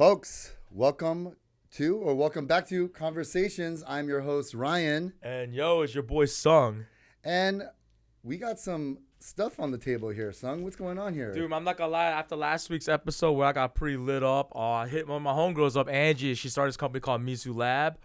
Folks, welcome back to Conversations. I'm your host, Ryan. And yo, it's your boy, Sung. And we got some stuff on the table here, Sung. What's going on here? Dude, I'm not gonna lie, after last week's episode where I got pretty lit up, I hit one of my homegirls up, Angie. She started this company called Mizu Lab.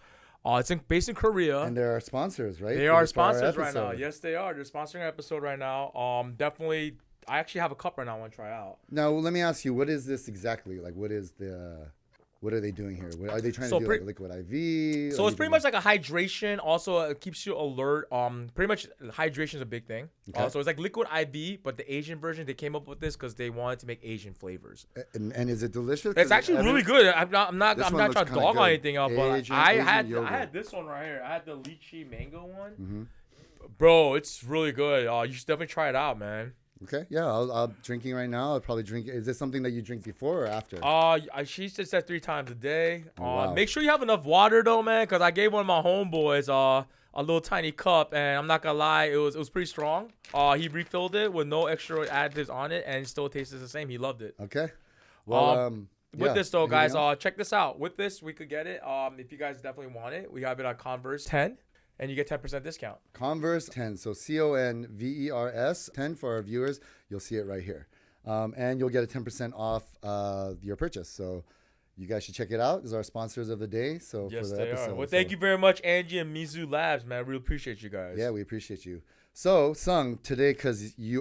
It's based in Korea. And they're our sponsors, right? They are sponsors right now. Yes, they are. They're sponsoring our episode right now. Definitely. I actually have a cup right now I want to try out. Now, let me ask you, what is this exactly? Like, what are they doing here? Are they trying to do like liquid IV? So it's pretty much like a hydration. Also, it keeps you alert. Pretty much hydration is a big thing. Okay. So it's like liquid IV, but the Asian version, they came up with this because they wanted to make Asian flavors. And is it delicious? It's actually really good. I'm not trying to dog on anything else, but Asian I had yogurt. this one right here. I had the lychee mango one. Mm-hmm. Bro, it's really good. You should definitely try it out, man. Okay, yeah, I'm drinking right now. I'll probably drink. Is this something that you drink before or after? She just said 3 times a day. Oh, wow. Make sure you have enough water though, man, because I gave one of my homeboys a little tiny cup, and I'm not gonna lie, it was pretty strong. He refilled it with no extra additives on it, and it still tastes the same. He loved it. Okay. Well, with this though, guys, check this out. With this, we could get it. If you guys definitely want it, we have it on Converse 10. And you get 10% discount. Converse 10. So CONVERS 10 for our viewers. You'll see it right here. And you'll get a 10% off your purchase. So you guys should check it out. These are our sponsors of the day. So yes, for the they episode. are. Well, thank you very much, Angie and Mizu Labs, man. I really appreciate you guys. Yeah, we appreciate you. So, Sung, today, because we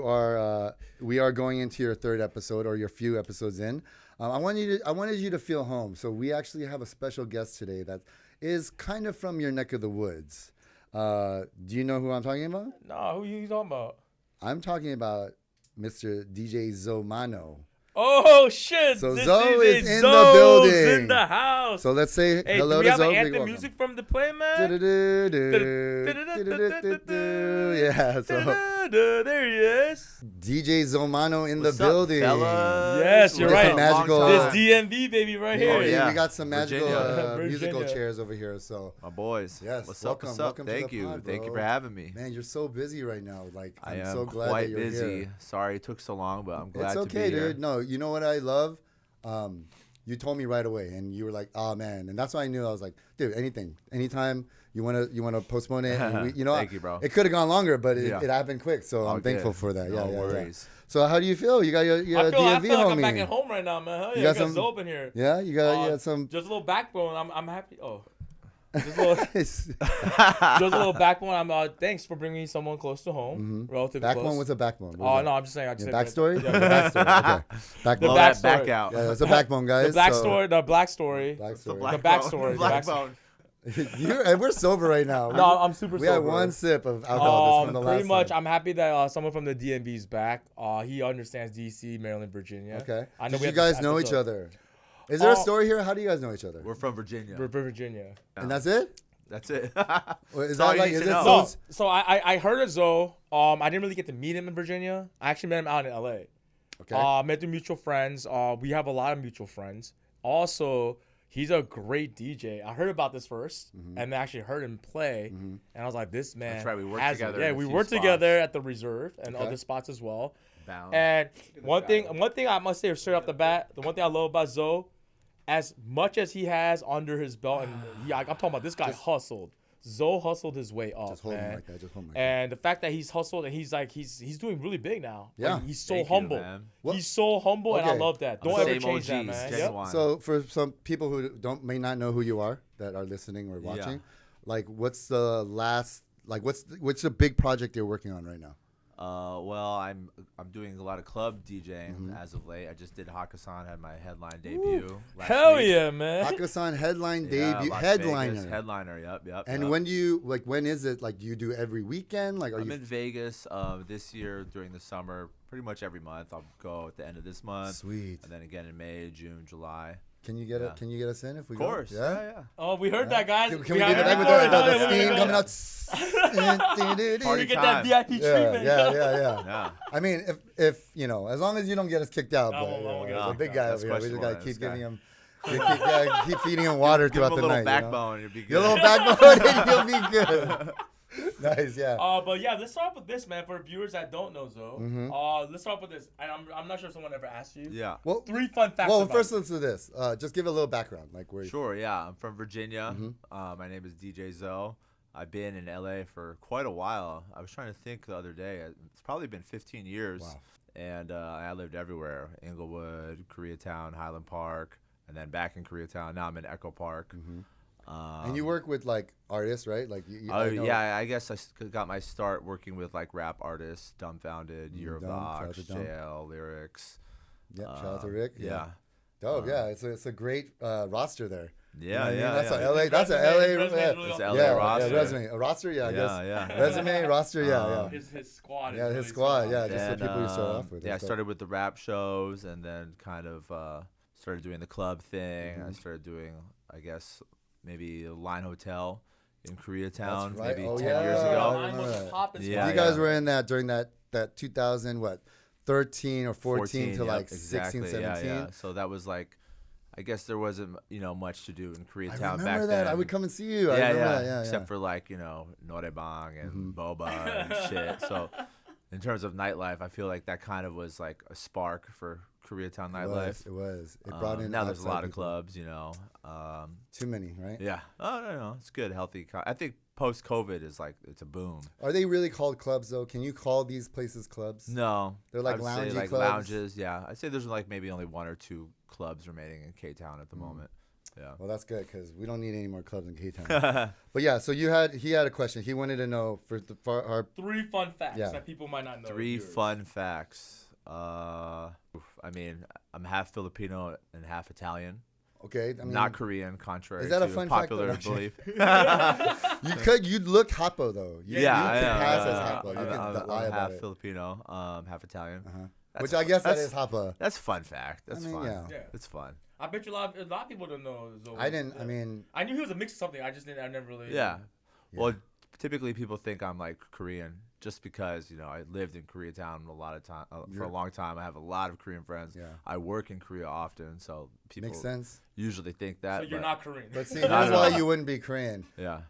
are going into your third episode or your few episodes in, I wanted you to feel home. So we actually have a special guest today that is kind of from your neck of the woods. Do you know who I'm talking about? No, who you talking about? I'm talking about Mr. DJ Zomanno. Oh, shit. So this Zoe DJ is in Zoe's the building. in the house. So let's say hello to to Zoe. Do we have anthem music from the play, man? Yeah, so there he is. DJ Zomanno in What's the up, building. fellas? Yes, you're right. Magical, This D.M.V. baby right here. Oh, yeah. We got some magical Virginia. musical chairs over here. So My boys. Yes, What's welcome, up? What's welcome up? to Thank the you. pod, Thank you bro. for having me. man, you're so busy right now. Like I I'm am so glad quite that you're busy. here. Sorry it took so long, but I'm glad It's to okay, be here. dude. No, you know what I love? You told me right away, and you were like, "Oh man," and that's why I knew. I was like, "Dude, anytime you wanna postpone it." And Thank you, bro. It could have gone longer, but it Yeah. happened quick. So I'm thankful for that. No Yeah. worries. So how do you feel? You got your I feel D.M.V. like homie. I'm back at home right now, man. Hell yeah, You got I got some- Zoe in here. Yeah, you got some. Just a little backbone. I'm happy. Oh. Just a little backbone. Thanks for bringing someone close to home, relatively Backbone? close. What's a backbone? Oh no, I'm just saying. Backstory? Yeah, The backstory. Okay. Backbone. The Blow back that back story. out. Yeah, that's a backbone, guys. the black story. The black story. Backstory. The backstory. Blackbone. And we're sober right now. No, I'm super We sober. had one sip of alcohol from the last pretty much. time. I'm happy that someone from the D.M.V. is back. He understands D.C., Maryland, Virginia. Okay. I know Did we you had guys this know each episode. other? Is there a story here? How do you guys know each other? We're from Virginia. We're Virginia. And that's it? That's it. Or is all that you like need is to it know. So I heard of Zoe. I didn't really get to meet him in Virginia. I actually met him out in L.A. Okay. Met through mutual friends. We have a lot of mutual friends. Also, he's a great DJ. I heard about this first, and actually heard him play, and I was like, "This man." That's right, we worked has it. together Yeah, in a we few worked spots. together at the Reserve and Okay. other spots as well. Bound. And one thing I must say straight off the bat, the one thing I love about Zoe, as much as he has under his belt, and I'm talking about this guy hustled. Zoe hustled his way up, Just hold him man. like that. Just hold him like that. And the fact that he's hustled and he's doing really big now. Yeah. Like, he's so Thank you, humble. man. What- He's so humble, and I Okay. love that. I'm Don't ever same change that, OGs, man. Gen Yep. Y. So for some people who may not know who you are that are listening or watching, like what's the big project you're working on right now? Well, I'm doing a lot of club DJing as of late. I just did Hakkasan, had my headline debut. Last Hell week. yeah, man. Hakkasan headline Yeah, debut Las headliner. Vegas, headliner. Yep. And when is it? Like, do you do every weekend? Like, I'm in Vegas this year during the summer, pretty much every month. I'll go at the end of this month. Sweet. And then again in May, June, July. Can you get it? Can you get us in if we Of course. go? Yeah. Yeah. Oh, we heard that, guys. Can we have get it it with recorded. the Oh, yeah, steam we coming out? Party get time. that VIP treatment. Yeah. Yeah. I mean, if as long as you don't get us kicked out, No, but we won't get the us big kicked guy That's over here, we just gotta questionable, keep this giving guy. him, keep feeding him water Give him throughout a the little night. backbone. It'd be good. Your little backbone, and you'll be good. Nice, yeah. But yeah, let's start with this, man. For viewers that don't know Zoe, let's start with this. And I'm not sure if someone ever asked you. Yeah. Well, 3 fun facts. well, about first you. let's do this. Just give a little background, like where. Sure, yeah. I'm from Virginia. My name is DJ Zoe. I've been in LA for quite a while. I was trying to think the other day. It's probably been 15 years. Wow. And I lived everywhere. Inglewood, Koreatown, Highland Park, and then back in Koreatown. Now I'm in Echo Park. And you work with like artists, right? Like Oh yeah, I guess got my start working with like rap artists, Dumbfounded, Year of the Ox, JL, Lyrics. Yeah, shout out to Rick. Yeah. Dope. Yeah, it's a great roster there. Yeah, You know what I mean? yeah. That's yeah. a LA. That's a LA. Resume Yeah, really It's awesome. LA roster. Yeah, resume. A roster. Yeah, I guess. Yeah. Resume, roster. Yeah. His squad. Is Yeah, his really squad. strong. Yeah, just the And, people you start off with. Yeah, I That's dope. started with the rap shows, and then kind of started doing the club thing. I started doing, I guess, maybe a Line Hotel in Koreatown, That's right. maybe Oh, 10 yeah. years I ago. remember was that. popping Yeah, You spots. guys were in that during that 2000 13 or 14 to yep, like 16, 17. Yeah. So that was like, I guess there wasn't much to do in I Koreatown back remember then. that. I would come and see you. I Yeah, remember yeah. that. Yeah, Except yeah. for like norebang and boba and shit. So in terms of nightlife, I feel like that kind of was like a spark for Koreatown nightlife. It was. It brought in. Now there's a outside lot of people. clubs, Too many, right? Yeah. Oh no, it's good, healthy. I think post COVID is like it's a boom. Are they really called clubs though? Can you call these places clubs? No, They're like I would say, loungy like clubs? lounges. Yeah, I'd say there's like maybe only 1 or 2 clubs remaining in K Town at the moment. Yeah. Well, that's good because we don't need any more clubs in K-Town. But yeah, so he had a question. He wanted to know for our 3 fun facts Yeah. that people might not know. 3 viewers. fun facts. I mean, I'm half Filipino and half Italian. okay. I mean, Not Korean, contrary Is that a to fun fact, popular though? belief. you look Hapo though. You could pass as Hapo. You could lie I'm about half it. Filipino, half Italian. Which I guess that is Hapa. That's fun fact. That's I mean, fun. yeah. It's fun. I bet you a lot of people don't know. Zoe. I didn't. Yeah. I mean, I knew he was a mix of something. I never really. Yeah. Well, typically people think I'm like Korean just because I lived in Koreatown a lot of time for a long time. I have a lot of Korean friends. Yeah. I work in Korea often, so people makes sense. usually think that. So you're but- not Korean. But see, No, that's no. why you wouldn't be Korean. Yeah.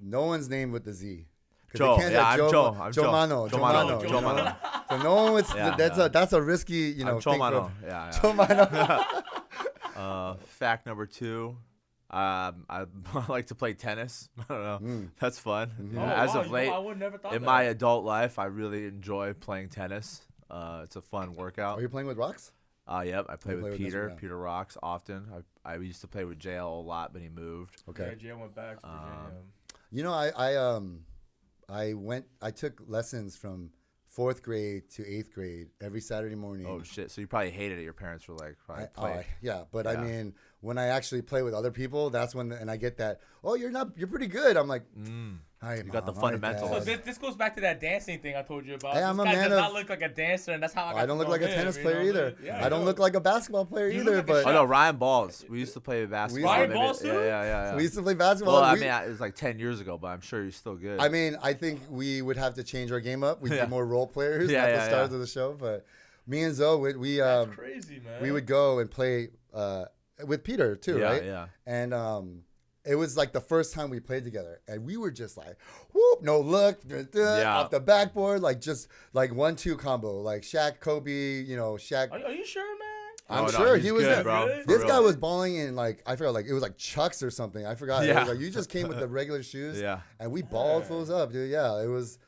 No one's named with the Z. 'Cause Joe. they can't Yeah, say I'm Joe. I'm Joe. Jomanno. Jomanno. you know? Jomanno. So no one would. Yeah, That's a risky, I'm thing for- Chomano. Yeah. Jomanno. Fact number 2. I like to play tennis. I don't know. That's fun. Oh, As wow, of late, I would never thought in that. my adult life, I really enjoy playing tennis. It's a fun Are workout. you playing with rocks? Yep, I play You play with with this Peter. one, yeah. Peter Rocks often. I used to play with JL a lot, but he moved. Okay. Yeah, Jay went back to Virginia. You know, I took lessons from 4th grade to 8th grade every Saturday morning. Oh shit! So you probably hated it. Your parents were like, probably play. But I Yeah. mean, when I actually play with other people, that's when and I get that. Oh, you're pretty good. I'm like, hi, You got the Mom, hi, fundamentals. Dad." So this goes back to that dancing thing I told you about. Hey, This I'm a guy man does of- not look like a dancer, and that's how I got I don't to look know like a him, tennis you player know? either. Yeah, I don't know. look like a basketball player You either. look like a But Oh no, Ryan Balls. We used to play basketball. Ryan maybe- Balls too? Yeah. we used to play basketball. Well, I We- mean, it was like 10 years ago, but I'm sure you're still good. I mean, I think we would have to change our game up. We'd Yeah. be more role players, Yeah, not yeah, the stars yeah. of the show. But me and Zoe, we That's crazy, man. we would go and play with Peter too, Yeah, right? yeah. And it was like the first time we played together, and we were just like, whoop, no look, Yeah. off the backboard, like just like 1-2 combo, like Shaq, Kobe, Shaq. Are you sure, man? I'm Oh, no, sure he's he was good, there. bro. Really? For This real. guy was balling in like I forgot, like it was like Chucks or something. I forgot. It Yeah. was like you just came with the regular shoes, Yeah. and we balled fools up, dude. Yeah, it was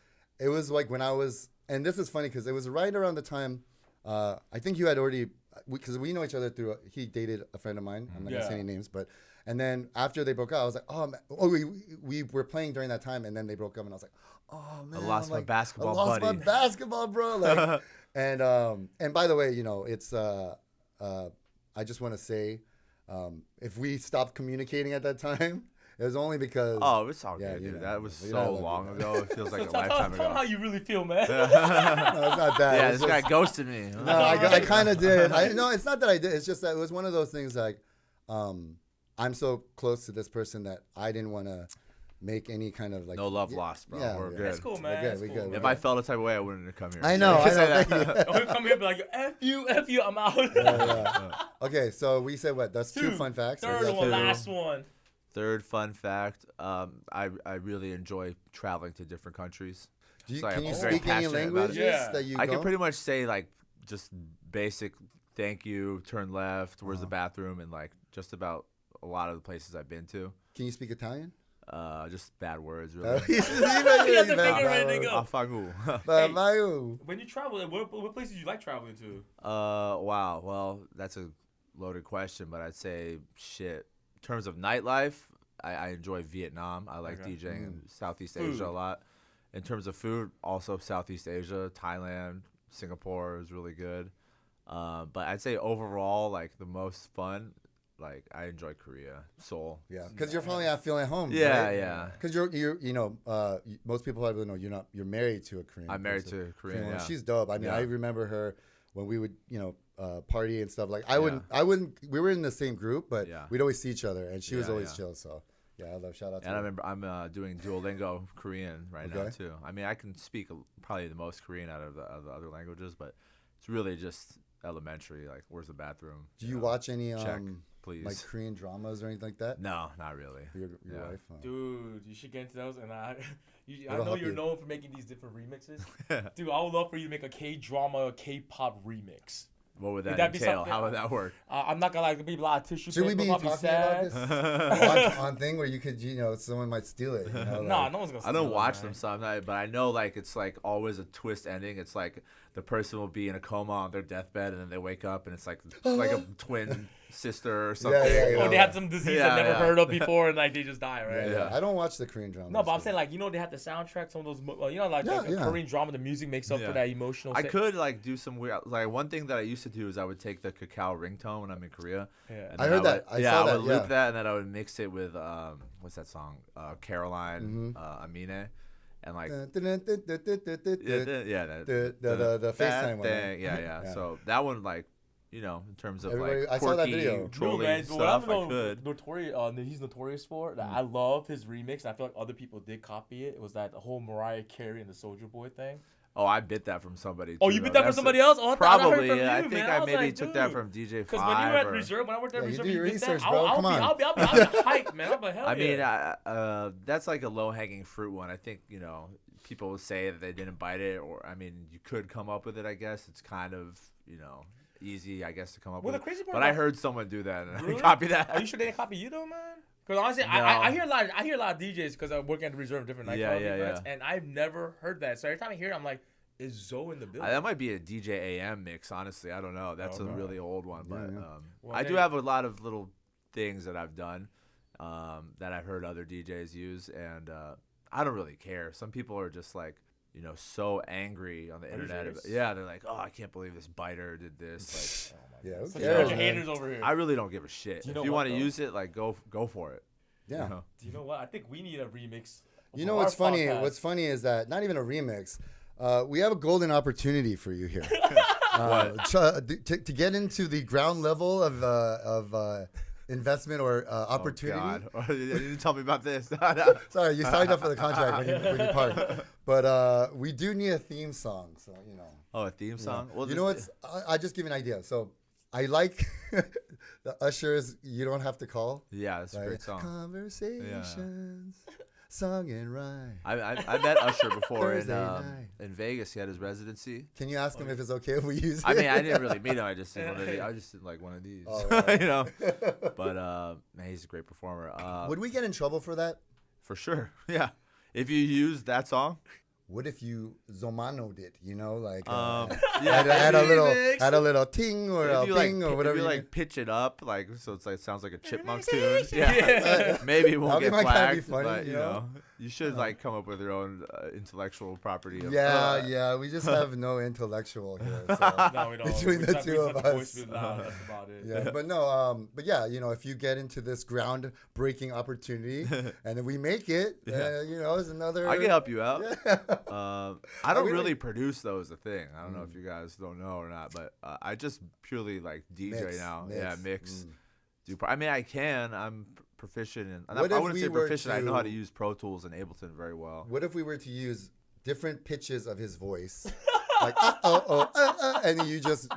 like when I was, and this is funny because it was right around the time. I think you had already, because we know each other through. He dated a friend of mine. I'm not gonna say Yeah. any names, but and then after they broke up, I was like, oh, man. We were playing during that time, and then they broke up, and I was like, oh man, lost I'm my like, basketball I lost buddy. my basketball, bro. Like, and by the way, it's I just want to say, if we stopped communicating at that time, it was only because. Oh, it's all Yeah, good, you dude. know. That was You know I so love you, long man. ago. It feels like a Tell lifetime him how ago. you really feel, man. No, it's not that. Yeah, It's this just- guy ghosted me. No, I kind of did. No, it's not that I did. It's just that it was one of those things like, I'm so close to this person that I didn't want to make any kind of like. No love lost, bro. Yeah, We're yeah. good. That's cool, man. good, That's we cool, good, man. If I felt a type of way, I wouldn't have come here. I know. Say that. Thank you. He'll come here and be like, F you, I'm out. Yeah. Okay, so we said what? That's two fun facts. Third That's one, two. last one. Third fun fact, I really enjoy traveling to different countries. So Can you I'm very speak any passionate about languages it. Yeah. that you I go? can pretty much say like just basic thank you, turn left, where's the bathroom, and like just about a lot of the places I've been to. Can you speak Italian? Just bad words, really. He has the finger ready to go. Afagu. When you travel, what places do you like traveling to? Wow. Well, that's a loaded question, but I'd say shit. In terms of nightlife, I enjoy Vietnam. I like DJing in Southeast Asia a lot. In terms of food, also Southeast Asia, Thailand, Singapore is really good. But I'd say overall, like the most fun, like I enjoy Korea, Seoul. Yeah, because you're probably not feeling at home. Yeah, right? yeah. Because most people probably know you're married to a Korean. I'm married person. to a Korean. Yeah. She's dope. I mean, Yeah. I remember her when we would party and stuff. Like I wouldn't. We were in the same group, but we'd always see each other, and she was always chill. So yeah, I love shout out to her. And I remember I'm doing Duolingo Korean right now too. I mean, I can speak probably the most Korean out of the other languages, but it's really just elementary. Like, where's the bathroom? Do you watch any check, please. like Korean dramas or anything like that? No, not really. Your wife? Oh. Dude, you should get into those. And I It'll know help you're you. known for making these different remixes. Dude, I would love for you to make a K-drama, K-pop remix. What would Would that that be entail? something- How would that work? I'm not gonna lie, there'll be a lot of tissue Should we paper, be probably talking about sad. this on thing where you could, someone might steal it? Nah, no one's gonna. I don't steal it, watch man. them sometimes, but I know like it's like always a twist ending. It's like the person will be in a coma on their deathbed, and then they wake up, and it's like a twin sister or something. yeah. Or they had some disease Yeah, I've never yeah. heard of before, and like they just die, right? Yeah. I don't watch the Korean dramas. No, but I'm saying like they have the soundtrack, some of those, like a Korean drama, the music makes up for Yeah. that emotional. I could like do some weird like one thing that I used to do is I would take the cacao ringtone when I'm in Korea. Yeah. And I then heard that. would- I saw I that, would loop yeah. that and then I would mix it with what's that song? Caroline Amine. And like the the FaceTime one, thing. right? Yeah. Yeah. So that one like in terms of Everybody- like I saw that quirky video. trolling man, stuff, what I could. he's notorious for that. I love his remix. And I feel like other people did copy it. It was that the whole Mariah Carey and the Soldier Boy thing. Oh, I bit that from somebody. Oh, too, you though. bit that from That's somebody else? Oh, I thought I heard probably. from Yeah, I you, think man. I was maybe like, took that dude. from DJ Because when you were at or- Reserve, when I worked at Yeah, you Reserve, do your bit that, research, bro. Come on. I'll be hyped, man. I'm like, hell I mean, yeah. that's like a low-hanging fruit one. I think people will say that they didn't bite it, or I mean, you could come up with it. I guess it's kind of easy, I guess, to come up Well, with. the crazy part But I about- heard someone do that and Really? I copied that. Are you sure they didn't copy you though, man? Because honestly, No. I hear a lot of DJs because I'm working at the Reserve, different nightclubs, Yeah. and I've never heard that. So every time I hear it, I'm like, is Zoe in the building? That might be a DJ AM mix, honestly. I don't know. That's a Okay. really old one, but Yeah. Well, I do they- have a lot of little things that I've done that I've heard other DJs use, and I don't really care. Some people are just like, so angry on the internet. serious? Yeah, they're like, oh, I can't believe this biter did this. Yeah, who Such a cares, bunch of man? haters over here. Like, I really don't give a shit. Do you If know you what, want to though? use it, like go for it. Yeah. Do you know what? I think we need a remix. You know our what's funny? podcast. What's funny is that not even a remix. We have a golden opportunity for you here. To get into the ground level of investment or opportunity. Oh, God. You didn't tell me about this. Sorry, you signed up for the contract when you parked. But we do need a theme song, so Oh, a theme song? Well, you know what's? I just give you an idea. So I like the Usher's "You Don't Have to Call." Yeah, it's a Right? great song. Conversations, song and rhyme. I met Usher before Thursday night. in Vegas. He had his residency. Can you ask him if it's okay if we use it? I mean, I didn't really meet him. I just did like one of these. Oh, right. But man, he's a great performer. Would we get in trouble for that? For sure. Yeah. If you use that song, What if you Zomanno'd it? Like yeah, add a remix. little ting or a if you ping or whatever. if you you like pitch it up, like so it's like sounds like a chipmunk tune. Yeah, Yeah. maybe it won't That'd get be my kinda be flagged, funny, but you you know? know, you should like come up with your own intellectual property. Of, yeah. We just have no intellectual here. So. No, we don't. Between We the just two have of the us. voice be loud, that's about it. Yeah, but no, but yeah, if you get into this groundbreaking opportunity and then we make it, it's another. I can help you out. Yeah. I don't we really like- produce those. The thing. I don't know if you guys don't know or not, but I just purely like DJ Mix, now. mix. Yeah, mix. I mean, I can. I'm proficient in. What I if wouldn't we say were proficient. I know how to to- use Pro Tools and Ableton very well. What if we were to use different pitches of his voice like and then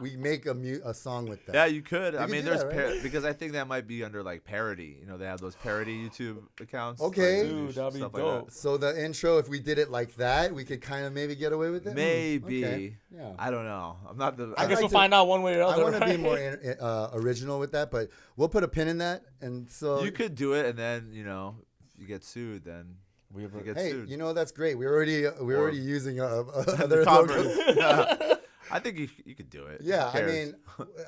we make a song with that. Yeah, you could. I could mean, do there's that, right? because I think that might be under like parody. You know, they have those parody YouTube accounts. Okay. like, Dude, that'd be stuff dope. Like that. So the intro, if we did it like that, we could kind of maybe get away with it. Maybe. Okay. Yeah. I don't know. I'm not the. I guess like we'll to- find out one way or the I other. want to be right? more original with that, but we'll put a pin in that. And so You could do it, and then if you get sued, then you get hey, sued. that's great. We're already using other Converse. logos. I think you could do it. Yeah, Who I cares? mean,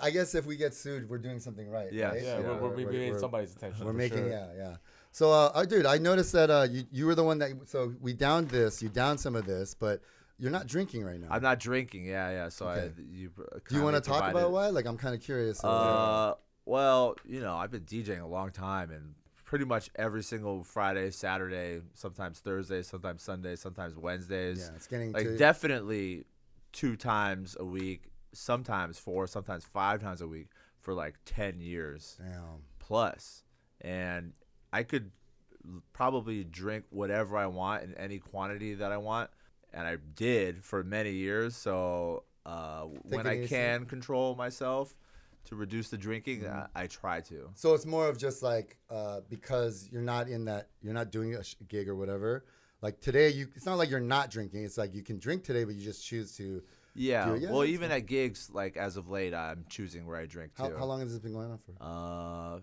I guess if we get sued, we're doing something right. Yes. right? Yeah, Yeah, we're getting somebody's attention. We're for making sure. yeah. So, dude, I noticed that you were the one that. So we downed this. You downed some of this, but you're not drinking right now. I'm not drinking. Yeah. So Okay. you. Do you want to talk about why? Like, I'm kind of curious. Well, I've been DJing a long time, and pretty much every single Friday, Saturday, sometimes Thursday, sometimes Sunday, sometimes Wednesdays. Yeah, it's getting like definitely 2 times a week, sometimes 4, sometimes 5 times a week for like 10 years Damn. plus. And I could probably drink whatever I want in any quantity that I want, and I did for many years. So when it I easy. can control myself to reduce the drinking, I try to. So it's more of just like because you're not doing a gig or whatever. Like today, it's not like you're not drinking. It's like you can drink today, but you just choose to. Yeah. Yeah, Well, that's even at gigs, like as of late, I'm choosing where I drink too. How long has this been going on for?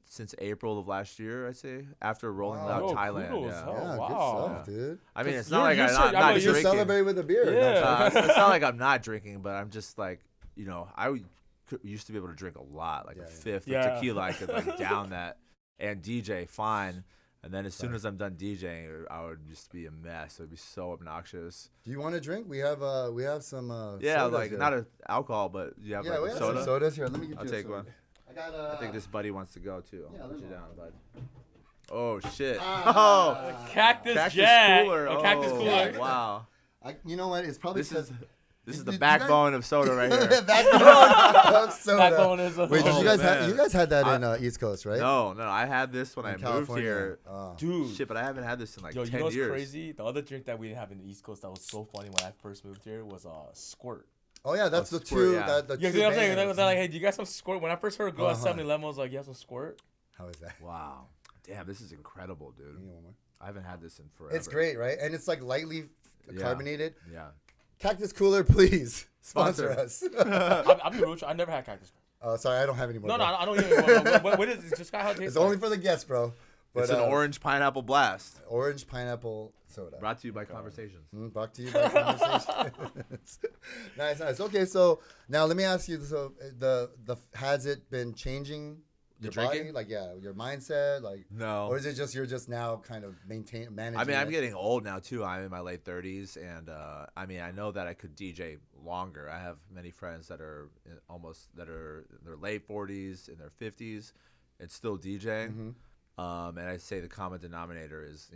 Since April of last year, I'd say, after rolling Wow. out Oh, Thailand. kudos. Yeah. Oh, Yeah, wow. good stuff, dude. I mean, it's You're- not like you're I'm so- not, I know not you're You drinking. celebrate with a beer. Yeah. It's not like I'm not drinking, but I'm just like, used to be able to drink a lot, like Yeah, a yeah. fifth Yeah. of tequila. I could like down that and DJ fine. And then as soon as I'm done DJing, I would just be a mess. It would be so obnoxious. Do you want to drink? We have some. Yeah, sodas like here. not a alcohol, but you have Yeah, like we a have soda. some sodas here. Let me get I'll you a take soda. one. I got. I think this buddy wants to go too. Yeah, I'll let put me you know. down, bud. Oh shit! Ah. Cactus Cactus Jack. cooler. A cactus Oh, cooler. wow. You know what? It's probably This is the Did you backbone of soda right here. backbone of soda. Backbone is a Wait, did Oh, you guys man. you guys had that in East Coast, right? No, I had this when In I moved California. here. Oh. dude. Shit, but I haven't had this in like Yo, 10 you know what's years. crazy? The other drink that we didn't have in the East Coast that was so funny when I first moved here was Squirt. Oh yeah, that's Oh, the Squirt, two. yeah. The Yeah, two you know what I'm saying? bands. They're like, hey, do you guys have Squirt? When I first heard a girl at Uh-huh. 7-Eleven, I was like, you have some Squirt? How is that? Wow. Damn, this is incredible, dude. Give me one more. I haven't had this in forever. It's great, right? And it's like lightly Yeah. carbonated. Yeah. Cactus Cooler, please sponsor us. I'll be real with you. I never had Cactus. Sorry, I don't have any more. No, bro. I don't even. What is it? Just how it tastes. It's only for the guests, bro. But, It's an orange pineapple blast. orange pineapple soda. Brought to you by Conversations. Brought to you by Conversations. Nice. Okay, so now let me ask you. So has it been changing The your body? drinking? Like your mindset, like No. or is it just you're just now kind of managing? I mean, I'm it? getting old now too. I'm in my late 30s, and I mean, I know that I could DJ longer. I have many friends that are in their late 40s, in their 50s, and still DJing. And I say the common denominator is,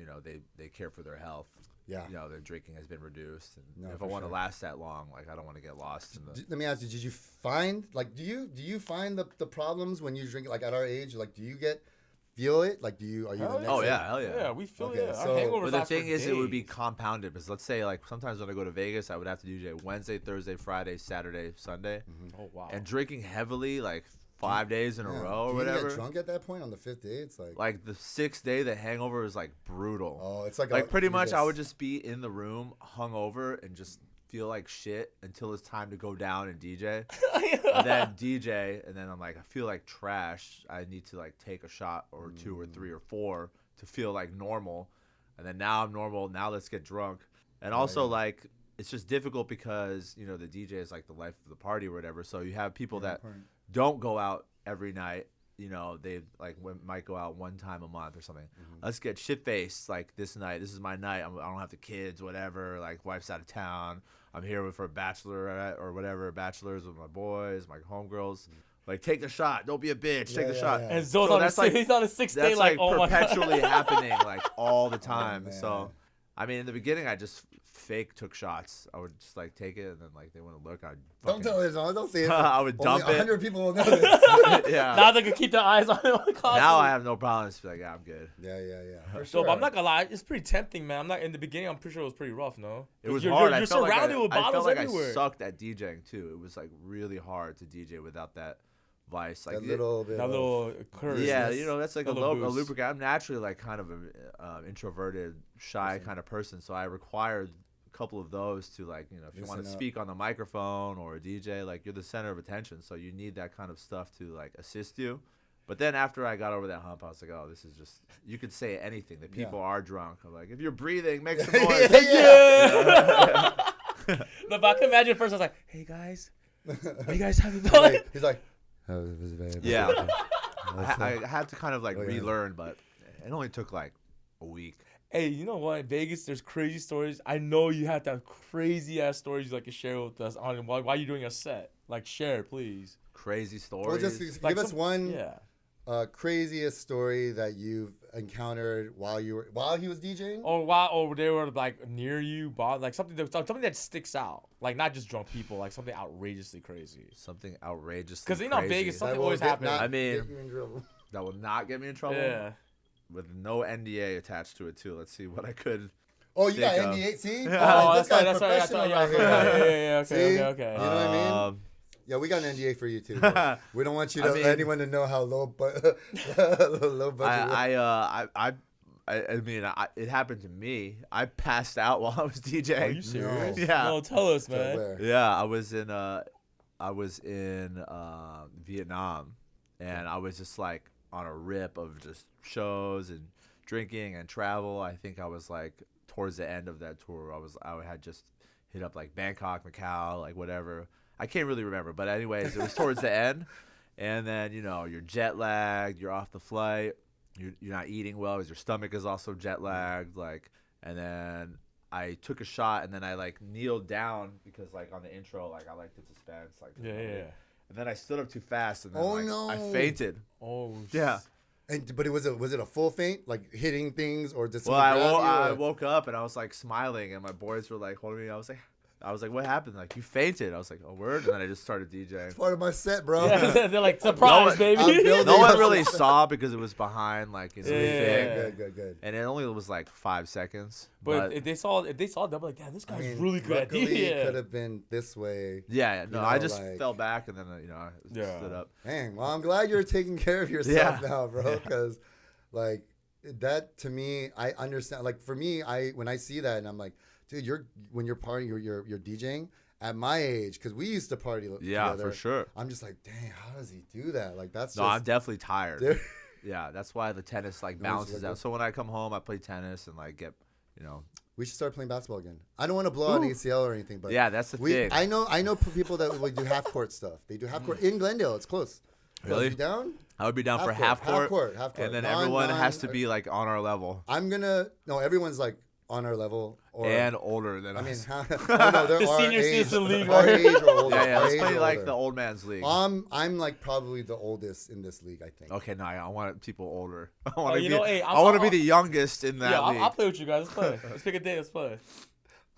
they care for their health. Yeah. Their drinking has been reduced, and No, if for I want to sure. last that long, like I don't want to get lost in the. Let me ask you: did you find do you find the problems when you drink? Like at our age, like do you feel it? Like are you? Hell the yeah. next Oh day- yeah, hell yeah. Yeah, we feel Okay, it. so- Our hangovers But the last for thing is, it would be days. compounded because let's say like sometimes when I go to Vegas, I would have to DJ Wednesday, Thursday, Friday, Saturday, Sunday, Oh wow. and drinking heavily like 5 days in a Yeah. row or Do you whatever. get drunk at that point on the 5th day? It's Like the 6th day, the hangover is like brutal. oh, it's like Pretty much, I would just be in the room hungover and just feel like shit until it's time to go down and DJ, and then DJ, and then I'm like, I feel like trash. I need to like take a shot or 2 or 3 or 4 to feel like normal, and then now I'm normal. Now let's get drunk, and also like it's just difficult because the DJ is like the life of the party or whatever. So you have people that don't go out every night. They like might go out one time a month or something. Let's get shit faced like this night. This is my night. I don't have the kids, whatever. Like wife's out of town. I'm here for a bachelorette or whatever. Bachelors with my boys, my homegirls. Like take the shot. Don't be a bitch. Take the shot. yeah. And Zoe's So on that's he's on the 6th day, That's like, like oh my god. perpetually happening like all the time. man. So, I mean, in the beginning, I just fake took shots. I would just like take it and then like they wouldn't look. I'd Don't tell us, don't say it. I would dump Only it. 100 people will know this. Yeah. Now they can keep their eyes on it. Now I have no problem. Just be like, yeah, I'm good. Yeah. For So, sure. but I'm not gonna lie, it's pretty tempting, man. I'm not in the beginning. I'm pretty sure it was pretty rough, no? It was you're, hard. You're I felt surrounded with I bottles felt like everywhere. I sucked at DJing too. It was like really hard to DJ without that vice. Like That little bit. That little curve. yeah, you know, that's like a boost. lubricant. I'm naturally like kind of an introverted, shy kind of person, so I required a couple of those to like, you know, if you want to speak on the microphone or a DJ, like you're the center of attention, so you need that kind of stuff to like assist you. But then after I got over that hump, I was like, oh, this is just, you could say anything. The people are drunk. I'm like, if you're breathing, make some noise. Yeah. No, but I can imagine first I was like, hey guys, are you guys having fun? He's like, Yeah. I had to kind of like relearn, but it only took like a week. Hey, you know what? In Vegas, there's crazy stories. I know you have to have crazy ass stories you like to share with us on why you're doing a set. Like, share, please. Crazy stories. well, just Like give us one Yeah. craziest story that you've encountered while he was DJing. Or they were like near you, like something that sticks out. Like not just drunk people, like something outrageously crazy. Something outrageous. Because you know in Vegas, something always happens. I mean, that will not get me in trouble. Yeah. With no NDA attached to it too. Let's see what I could. Oh, you got think of. NDA? See? Oh, this that's guy's right. I professional thought right here. yeah. See? Okay. You know what I mean? Yeah, we got an NDA for you too. Bro. We don't want you to anyone to know how low budget. I mean, it happened to me. I passed out while I was DJing. Are you serious? No. Yeah. No, tell us, man. Yeah, I was in Vietnam, and I was just like on a rip of just shows and drinking and travel. I think I was like towards the end of that tour. I had just hit up like Bangkok, Macau, like whatever. I can't really remember, but anyways, it was towards the end, and then you know you're jet lagged, you're off the flight, you're not eating well because your stomach is also jet lagged, like, and then I took a shot and then I like kneeled down because like on the intro like I like to suspense like Yeah. and then I stood up too fast and then I fainted. Oh Yeah. But was it a full faint, like hitting things, or just? Well, I woke up and I was like smiling and my boys were like holding me. I was like, what happened? Like, you fainted. I was like, a word? And then I just started DJing. It's part of my set, bro. Yeah, they're like, surprise, baby. No one really saw because it was behind, like, thing. Good. And it only was like 5 seconds. But if they saw them, they're like, damn, this guy's really good at luckily, DJing. it could have been this way. Yeah, no, I just like, fell back and then, I stood up. Dang, well, I'm glad you're taking care of yourself now, bro, because, like, that, to me, I understand. Like, for me, when I see that, and I'm like, dude, when you're partying, you're DJing at my age, because we used to party together. Yeah, for sure. I'm just like, dang, how does he do that? Like, that's I'm definitely tired. Dude. Yeah, that's why the tennis like balances out. So when I come home, I play tennis and like get, We should start playing basketball again. I don't want to blow out ACL or anything, but yeah, that's the thing. I know people that would do half court stuff. They do half court in Glendale. It's close. Really? You down? I would be down for half court. Half-court. And then everyone has to be like on our level. Everyone's like on our level and older than us. I mean, they're The our senior age, citizen league, our right? age or older. Yeah, our let's age play or like older. the old man's league. I'm like probably the oldest in this league, I think. Okay, no, I want people older. I Oh, want to be the youngest in that league. I'll play with you guys. Let's play. Let's pick a day. Let's play.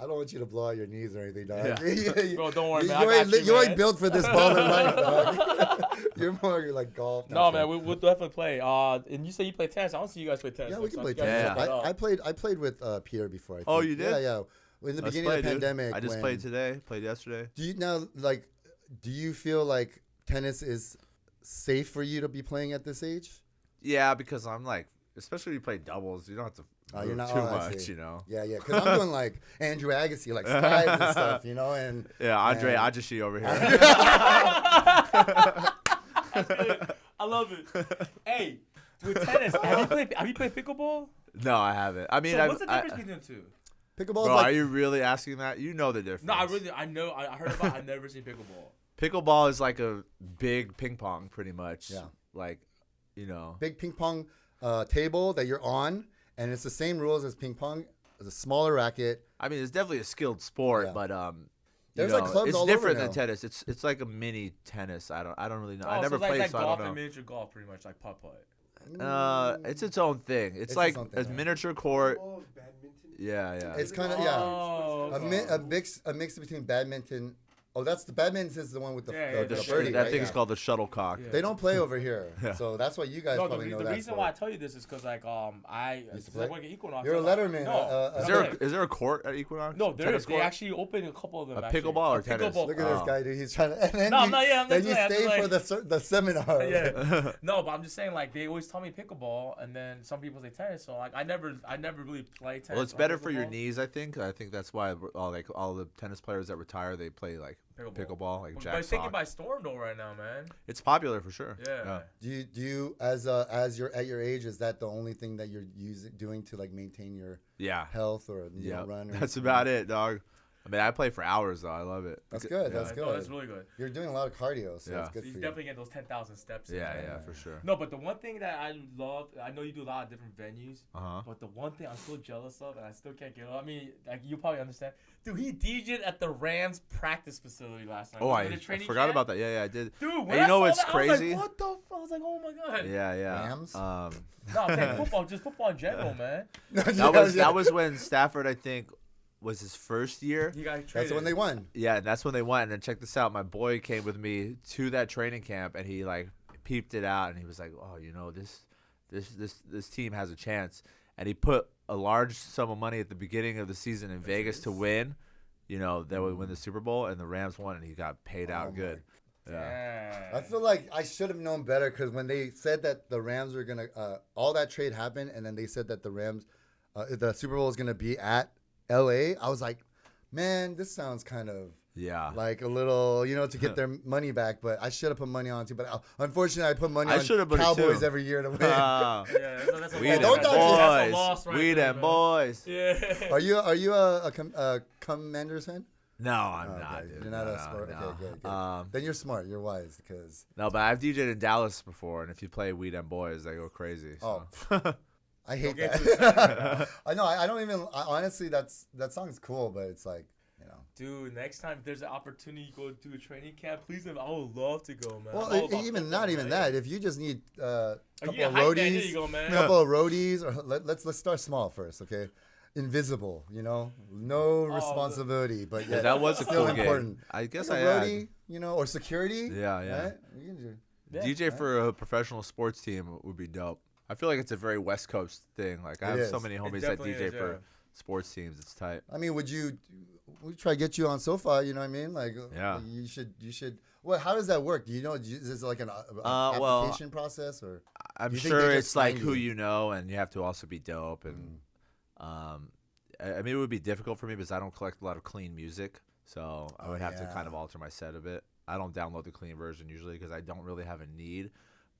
I don't want you to blow out your knees or anything, dog. Yeah. Bro, don't worry, man. You ain't built for this baller life, dog. You're more like golf. No, man, we'll definitely play. And you say you play tennis. I don't see you guys play tennis. Yeah, we can play tennis. tennis. I played with Pierre before. I think. Oh, you did? Yeah. In the beginning of the pandemic. I just played today. Played yesterday. Do you feel like tennis is safe for you to be playing at this age? Yeah, because I'm like, especially when you play doubles, you don't have to move too much, Yeah, because I'm doing like Andrew Agassi, like strides and stuff, and Andre Agassi over here. I love it. Hey, with tennis, have you played pickleball? No, I haven't. I mean, what's the difference between them two? Pickleball. Bro, are you really asking that? You know the difference. No, I know. I heard about. I've never seen pickleball. Pickleball is like a big ping pong, pretty much. Yeah. Like, big ping pong table that you're on, and it's the same rules as ping pong. It's a smaller racket. I mean, it's definitely a skilled sport, but there's like clubs it's all different over than tennis. It's like a mini tennis. I don't really know. Oh, I never played, like so golf I don't know. and miniature golf, pretty much like putt-putt. It's its own thing. It's like a miniature court. Yeah. It's kind of a mix between badminton. Oh, that's the badminton is the one with the birdie, that right? thing is called the shuttlecock. They don't play over here, so that's why you guys probably know that. The reason why I tell you this is because I work at Equinox. You're a letterman. No. Is there a court at Equinox? No, there is. They actually opened a couple of them. A pickleball or tennis? Look at this guy, dude. He's trying to. And then I'm you stay for the seminar. Yeah. No, but I'm just saying, like, they always tell me pickleball, and then some people say tennis. So like, I never really play tennis. Well, it's better for your knees, I think. I think that's why all the tennis players that retire, they play like pickleball, like jack. But it's taken by storm though right now, man. It's popular for sure. Yeah. Do you as you're at your age, is that the only thing that you're doing to like maintain your health or run? That's about it, dog. I mean, I play for hours though. I love it. That's good. That's good. No, that's really good. You're doing a lot of cardio, so it's good for you. Definitely getting those 10,000 steps. Yeah, for sure. No, but the one thing that I love, I know you do a lot of different venues, but the one thing I'm so jealous of, and I still can't get it. I mean, like you probably understand. Dude, he DJ'd at the Rams practice facility last night. Oh, I forgot about that. Yeah, I did. Dude, when and you know what's crazy? I was like, what the fuck? I was like, oh my god. Yeah. Rams? No, I'm saying football, just football in general, man. That was when Stafford, I think, was his first year. He got traded. That's when they won. Yeah, that's when they won. And then check this out. My boy came with me to that training camp, and he like peeped it out, and he was like, "Oh, you know, this team has a chance." And he put a large sum of money at the beginning of the season in Vegas to win. You know, they would win the Super Bowl, and the Rams won, and he got paid out good. Yeah. I feel like I should have known better because when they said that the Rams were gonna, all that trade happened, and then they said that the Rams, the Super Bowl is gonna be at LA, I was like, man, this sounds kind of like a little, to get their money back. But I should have put money on too. But unfortunately, I put money on Cowboys every year to win. That's a loss right we there, them boys. Yeah. Are you a Commanders fan? No, I'm not. Dude. Dude. You're not a sport. No. Okay, good. Then you're smart. You're wise because. No, but I've DJed in Dallas before, and if you play We Them Boys, they go crazy. So. Oh. I hate that. I know. I don't even. Honestly, that song is cool, but it's like, Dude, next time if there's an opportunity to go to a training camp, please, I would love to go, man. Well, not even that. If you just need a couple of roadies, roadies, here you go, man. couple of roadies, or let's start small first, okay? Invisible, no responsibility, but yeah, that was still cool important. Game. I guess roadie, or security. Yeah. Right? DJ for a professional sports team would be dope. I feel like it's a very West Coast thing. Like I have so many homies that DJ for sports teams. It's tight. I mean, would we try to get you on SoFi? You know what I mean? Like, you should. Well, how does that work? Do you know? Is this like an application process, or? I'm sure it's like who you know, and you have to also be dope. And I mean, it would be difficult for me because I don't collect a lot of clean music, so I would have to kind of alter my set a bit. I don't download the clean version usually because I don't really have a need.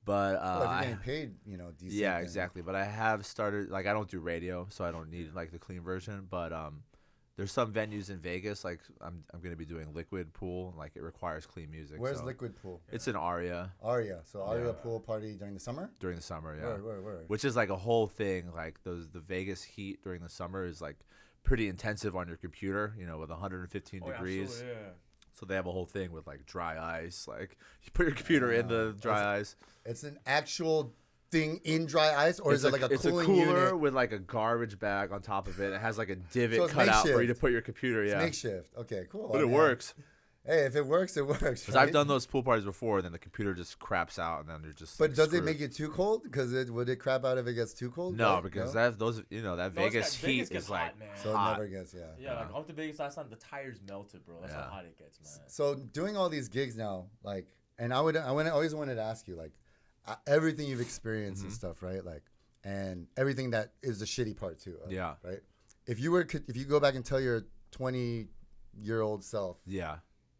But if you're getting paid, decent. Yeah, exactly. But I have started, like, I don't do radio, so I don't need like the clean version. But there's some venues in Vegas, like I'm gonna be doing Liquid Pool, like it requires clean music. Where's Liquid Pool? It's in Aria. So Aria pool party during the summer. During the summer, yeah. Word. Which is like a whole thing. Like the Vegas heat during the summer is like pretty intensive on your computer. With 115 degrees. Absolutely, yeah. So they have a whole thing with like dry ice. Like you put your computer in the dry ice. It's an actual thing in dry ice, or is it like a cooling cooler unit? with like a garbage bag on top of it? It has like a divot cut out for you to put your computer. Yeah, it's makeshift. Okay, cool. But it works. Hey, if it works, it works. Because I've done those pool parties before, and then the computer just craps out, and then you're just. But does it make it too cold? Because would it crap out if it gets too cold? No, because that Vegas heat is like hot, man. So it never gets Yeah, like up to Vegas last time, the tires melted, bro. That's how hot it gets, man. So doing all these gigs now, like, and I always wanted to ask you, like, everything you've experienced and stuff, right? Like, and everything that is the shitty part too. Right. If you go back and tell your 20-year-old self,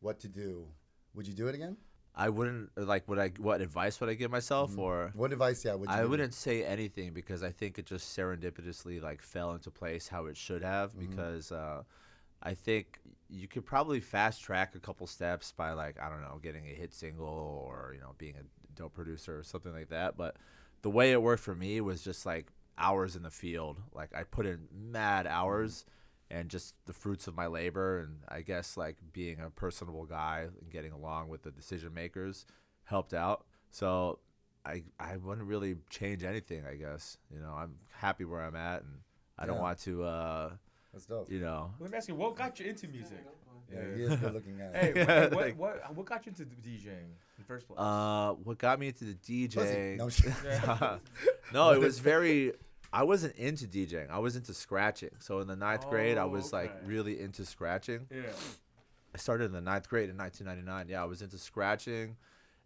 what to do, would you do it again? I wouldn't. Like, what advice would I give myself, or what advice? Yeah, I wouldn't say anything because I think it just serendipitously like fell into place how it should have. Because I think you could probably fast track a couple steps by like, I don't know, getting a hit single or being a dope producer or something like that. But the way it worked for me was just like hours in the field. Like I put in mad hours. And just the fruits of my labor, and I guess like being a personable guy and getting along with the decision makers helped out. So I wouldn't really change anything. I guess I'm happy where I'm at, and I don't want to That's dope. You know. Let me ask you, what got you into music? Yeah, he is good looking guy. Hey, what got you into DJing in the first place? What got me into the DJing? No, I'm kidding. No, it was very. I wasn't into DJing. I was into scratching. So in the ninth grade, I was like really into scratching. Yeah. I started in the ninth grade in 1999. Yeah, I was into scratching,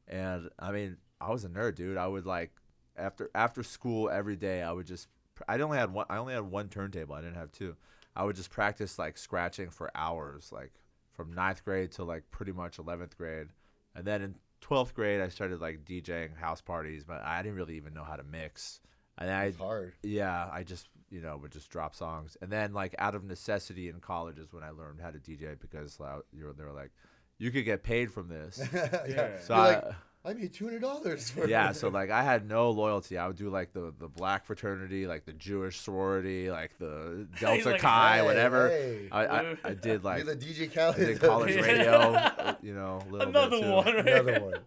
and I mean, I was a nerd, dude. I would like after school every day. I would just. I only had one turntable. I didn't have two. I would just practice like scratching for hours, like from ninth grade to like pretty much 11th grade, and then in 12th grade I started like DJing house parties, but I didn't really even know how to mix. And It's hard. Yeah, I just would just drop songs, and then like out of necessity in college is when I learned how to DJ because they were like, you could get paid from this. Yeah. So I made $200 for yeah, so like I had no loyalty. I would do like the black fraternity, like the Jewish sorority, like the Delta like, Chi, whatever. Hey. I did like You're the DJ Khaled. I did college radio, a little Another bit too. one, right? Another one.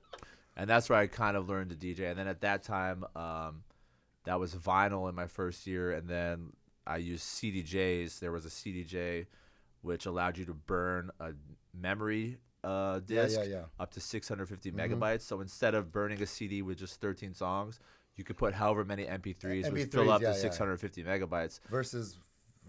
And that's where I kind of learned to DJ. And then at that time, that was vinyl in my first year, and then I used CDJs. There was a CDJ which allowed you to burn a memory disc up to 650 megabytes. So instead of burning a CD with just 13 songs, you could put however many MP3s would fill up to 650 megabytes. Versus,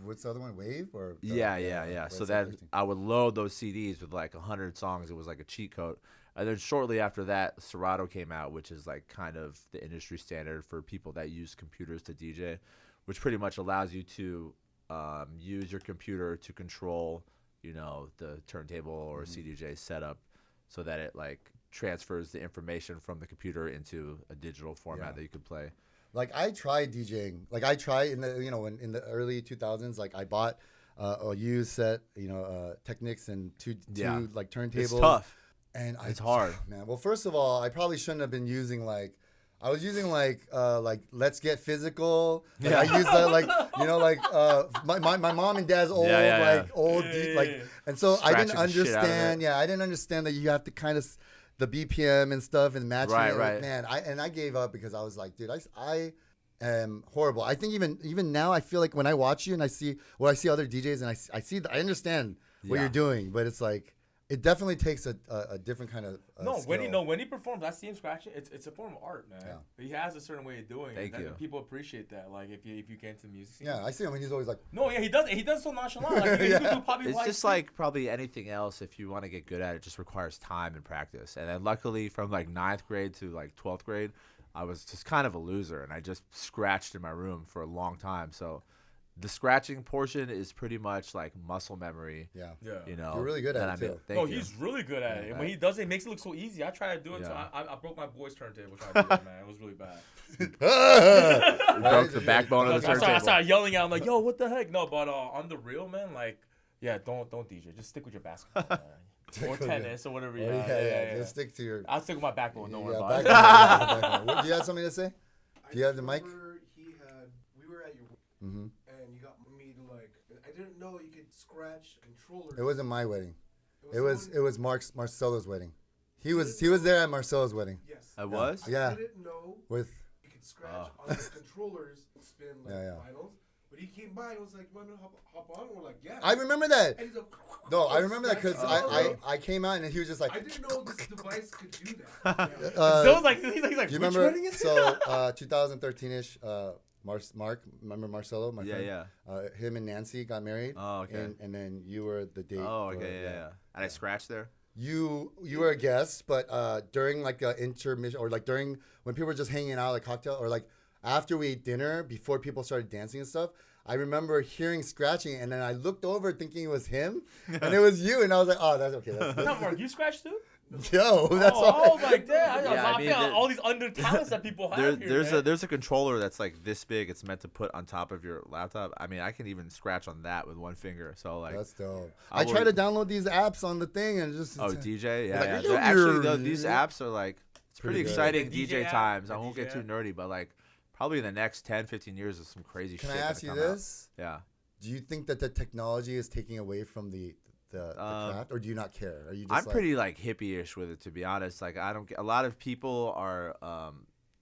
what's the other one? Wave? Or Yeah. So then I would load those CDs with like 100 songs. It was like a cheat code. And then shortly after that, Serato came out, which is like kind of the industry standard for people that use computers to DJ, which pretty much allows you to use your computer to control, the turntable or CDJ setup, so that it like transfers the information from the computer into a digital format that you could play. Like I tried DJing. Like I tried in the in the early 2000s. Like I bought a used set, Technics and two like turntables. It's tough. And it's hard, man. Well, first of all, I probably shouldn't have been using I was using Let's Get Physical. Like, I used that my mom and dad's old and so I didn't understand. Yeah, I didn't understand that you have to kind of the BPM and stuff and matching it. Right. Man, I gave up because I was like, dude, I am horrible. I think even now I feel like when I watch you and I see other DJs and I understand what you're doing, but it's like. It definitely takes a different kind of skill. when he performs, I see him scratching. It's a form of art, man. Yeah. He has a certain way of doing it. Thank you. People appreciate that. Like if you get into the music scene. Yeah, I see him and he's always like. No, yeah, he does. He does so nonchalant. Like, he could do probably it's just like probably anything else. If you want to get good at it, just requires time and practice. And then luckily, from like 9th grade to like 12th grade, I was just kind of a loser, and I just scratched in my room for a long time. So. The scratching portion is pretty much like muscle memory. Yeah. You're really good at it too. He's really good at it. And when he does it, it makes it look so easy. I tried to do it. Yeah. I broke my boy's turntable trying to do it, man. It was really bad. You broke the backbone of the turntable. I started yelling at him like, "Yo, what the heck?" No, but on the real, man, like, yeah, don't DJ. Just stick with your basketball. Or tennis or whatever. Yeah. Just stick to your. I'll stick with my backbone. Don't worry about it. Do you have something to say? Do you have the mic? We were at your. Mm-hmm. And you got me to I didn't know you could scratch controllers. It wasn't my wedding. It was Marcelo's wedding. He was there at Marcelo's wedding. Yes. I was? Yeah. I didn't know you could scratch on the controllers and spin vinyls. But he came by and was like, "You want to hop on?" And we're like, "Yeah." I remember that. And he's like, no, I remember that because I came out and he was just like. I didn't know this device could do that. So he's like, you remember? So 2013ish. Remember Marcelo? My friend? Him and Nancy got married. Oh, okay. And then you were the date. Oh, okay, yeah. And I scratched there? You were a guest, but during like an intermission or like during when people were just hanging out like cocktail or like after we ate dinner before people started dancing and stuff, I remember hearing scratching and then I looked over thinking it was him and it was you and I was like, oh, that's okay. Not Mark, you scratched too? Yo, that's all. I was like, damn. I feel all these under talents that people have there's a controller that's like this big. It's meant to put on top of your laptop. I mean, I can even scratch on that with one finger. So like, that's dope. I try to download these apps on the thing and just. Oh, DJ, yeah. Like, yeah. Actually, these apps are like it's pretty exciting DJ app, times. I won't get too nerdy, but like probably in the next 10, 15 years, there's some crazy shit. Can I ask you this? Out. Yeah. Do you think that the technology is taking away from the craft, or do you not care? Are you just I'm pretty like hippie-ish with it, to be honest. Like I don't get a lot of people are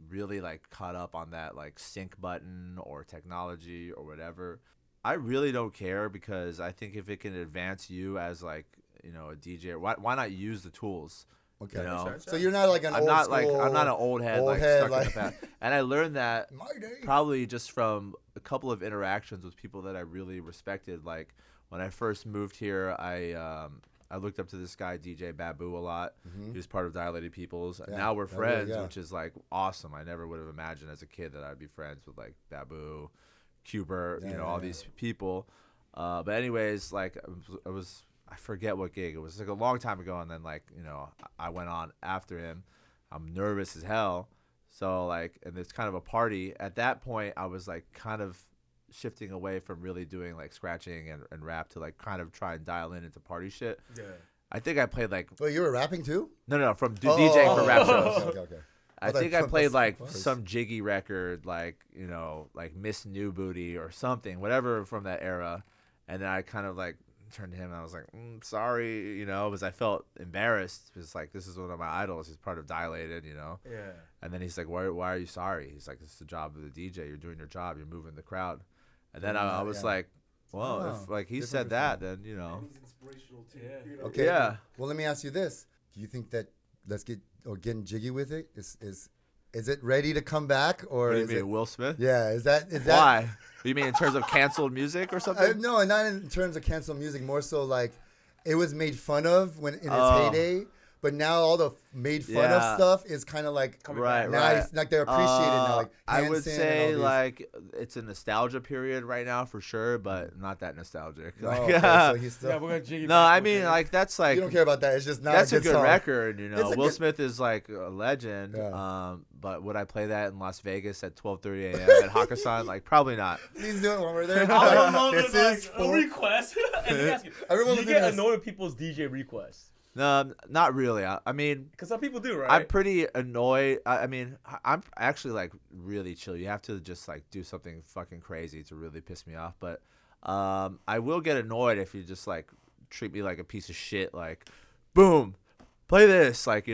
really like caught up on that like sync button or technology or whatever. I really don't care because I think if it can advance you as like a DJ, why not use the tools? Okay. You know? So you're not like an I'm not an old head stuck in the past. And I learned that my day. probably just from a couple of interactions with people that I really respected. Like when I first moved here, I looked up to this guy DJ Babu a lot. Mm-hmm. He was part of Dilated Peoples. Yeah. Now we're friends, yeah. which is like awesome. I never would have imagined as a kid that I'd be friends with like Babu, Cubert, all these people. But anyways, like I forget what gig. It was like a long time ago, and then I went on after him. I'm nervous as hell. So and it's kind of a party. At that point, I was like kind of shifting away from really doing like scratching and rap to like kind of try and dial into party shit. Yeah. I think I played like. Well, you were rapping too? No, from DJing for rap shows. Okay. I think I played like some jiggy record, like Miss New Booty or something, whatever from that era, and then I kind of like turned to him and I was like, sorry, because I felt embarrassed. Because like this is one of my idols. He's part of Dilated, Yeah. And then he's like, why are you sorry? He's like, it's the job of the DJ. You're doing your job. You're moving the crowd. And then I was like, well, if like he said that, then He's inspirational too. Yeah. Okay. Yeah. Well, let me ask you this: do you think that getting jiggy with it is it ready to come back, or what do you is mean, it Will Smith? Yeah. Is that why? You mean in terms of canceled music or something? No, not in terms of canceled music. More so like it was made fun of in its heyday. But now all the made fun of stuff is kind of like nice, like they're appreciated now. Like I would say like it's a nostalgia period right now for sure, but not that nostalgic. Oh, okay. So he's still, we're gonna jiggy. No, I mean like that's like you don't care about that. It's just not. That's a good good song. record, Will good... Smith is like a legend. Yeah. But would I play that in Las Vegas at 12:30 a.m. at Hakkasan? Like probably not. Please do it when we're there. I would love this a request. And let me ask you, do you get annoyed with people's DJ requests? No, not really. I mean, because some people do, right? I'm pretty annoyed. I mean, I'm actually like really chill. You have to just like do something fucking crazy to really piss me off. But I will get annoyed if you just like treat me like a piece of shit. Like, boom, play this. Like,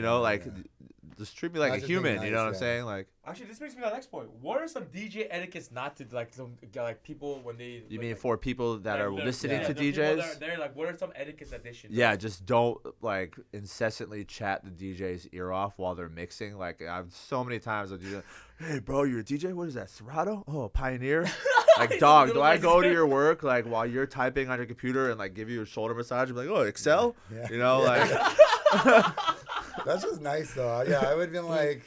just treat me like a human. Nice, you know what I'm saying? Like, actually, this brings me to the next point. What are some DJ etiquettes not to like people when they? You mean for people that are listening to DJs? They're like, what are some etiquettes that they should? Yeah, just don't like incessantly chat the DJ's ear off while they're mixing. Like, I've so many times I'll do that. Hey, bro, you're a DJ? What is that? Serato? Oh, Pioneer? Like, dog, do I go to your work like while you're typing on your computer and like give you a shoulder massage and be like, oh, Excel? Yeah. Like. That's just nice though. Yeah, I would have been like,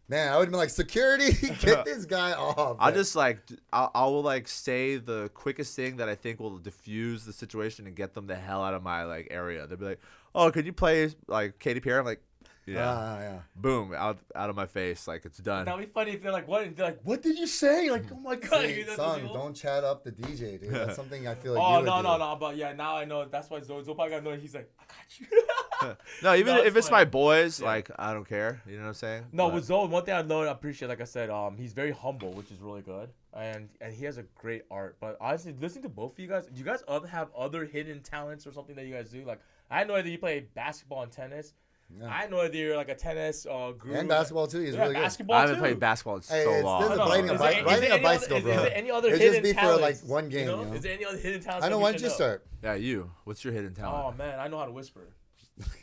man, I would have been like, security, get this guy off. I'll just like, I will like say the quickest thing that I think will diffuse the situation and get them the hell out of my like area. They'll be like, oh, could you play like Katy Perry? I'm like, yeah. Boom, out of my face, like it's done. That'd be funny if they're like, what? They're like, what did you say? Like, oh my god, son, don't chat up the DJ, dude. That's something I feel like. Oh you would no, but yeah, now I know. That's why Zoe probably got annoyed. He's like, I got you. No, even if it's my boys, like I don't care. You know what I'm saying? No, with Zoe, one thing I know and I appreciate, like I said, he's very humble, which is really good, and he has a great art. But honestly, listening to both of you guys, do you guys have other hidden talents or something that you guys do? Like, I had no idea you play basketball and tennis. Yeah. I had no idea you're like a tennis guru. And basketball too. He's really good. I haven't played basketball in so long. Riding a bicycle, bro. Is there any other hidden hidden just be talents? for like one game. You know? Is there any other hidden talents? I know. Why don't you start? Yeah, you. What's your hidden talent? Oh man, I know how to whisper.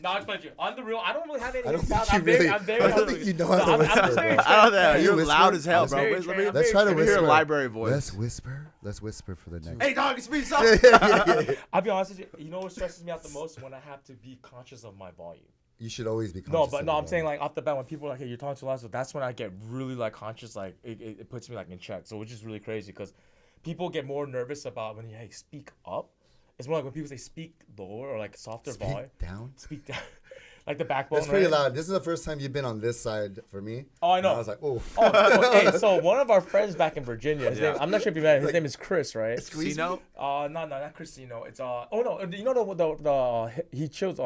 No, I'll explain to you. On the real, I don't really have any. I don't think you know how to whisper. I don't know. You're loud as hell, bro. Let's try to whisper. Hear a library voice. Let's whisper for the next. Hey, dog, it's me. I'll be honest with you. You know what stresses me out the most? When I have to be conscious of my volume. You should always be conscious. I'm saying like off the bat when people are like, hey, you're talking too loud, so that's when I get really like conscious, like it puts me like in check. So which is really crazy because people get more nervous about when you speak up. It's more like when people say speak lower or like softer volume. Speak down. Like the backbone. It's pretty loud. This is the first time you've been on this side for me. Oh, I know. And I was like, oh. Hey, so one of our friends back in Virginia, his name, I'm not sure if you met him. His name is Chris, right? Cino? No, not Chrisino. It's you know the he chose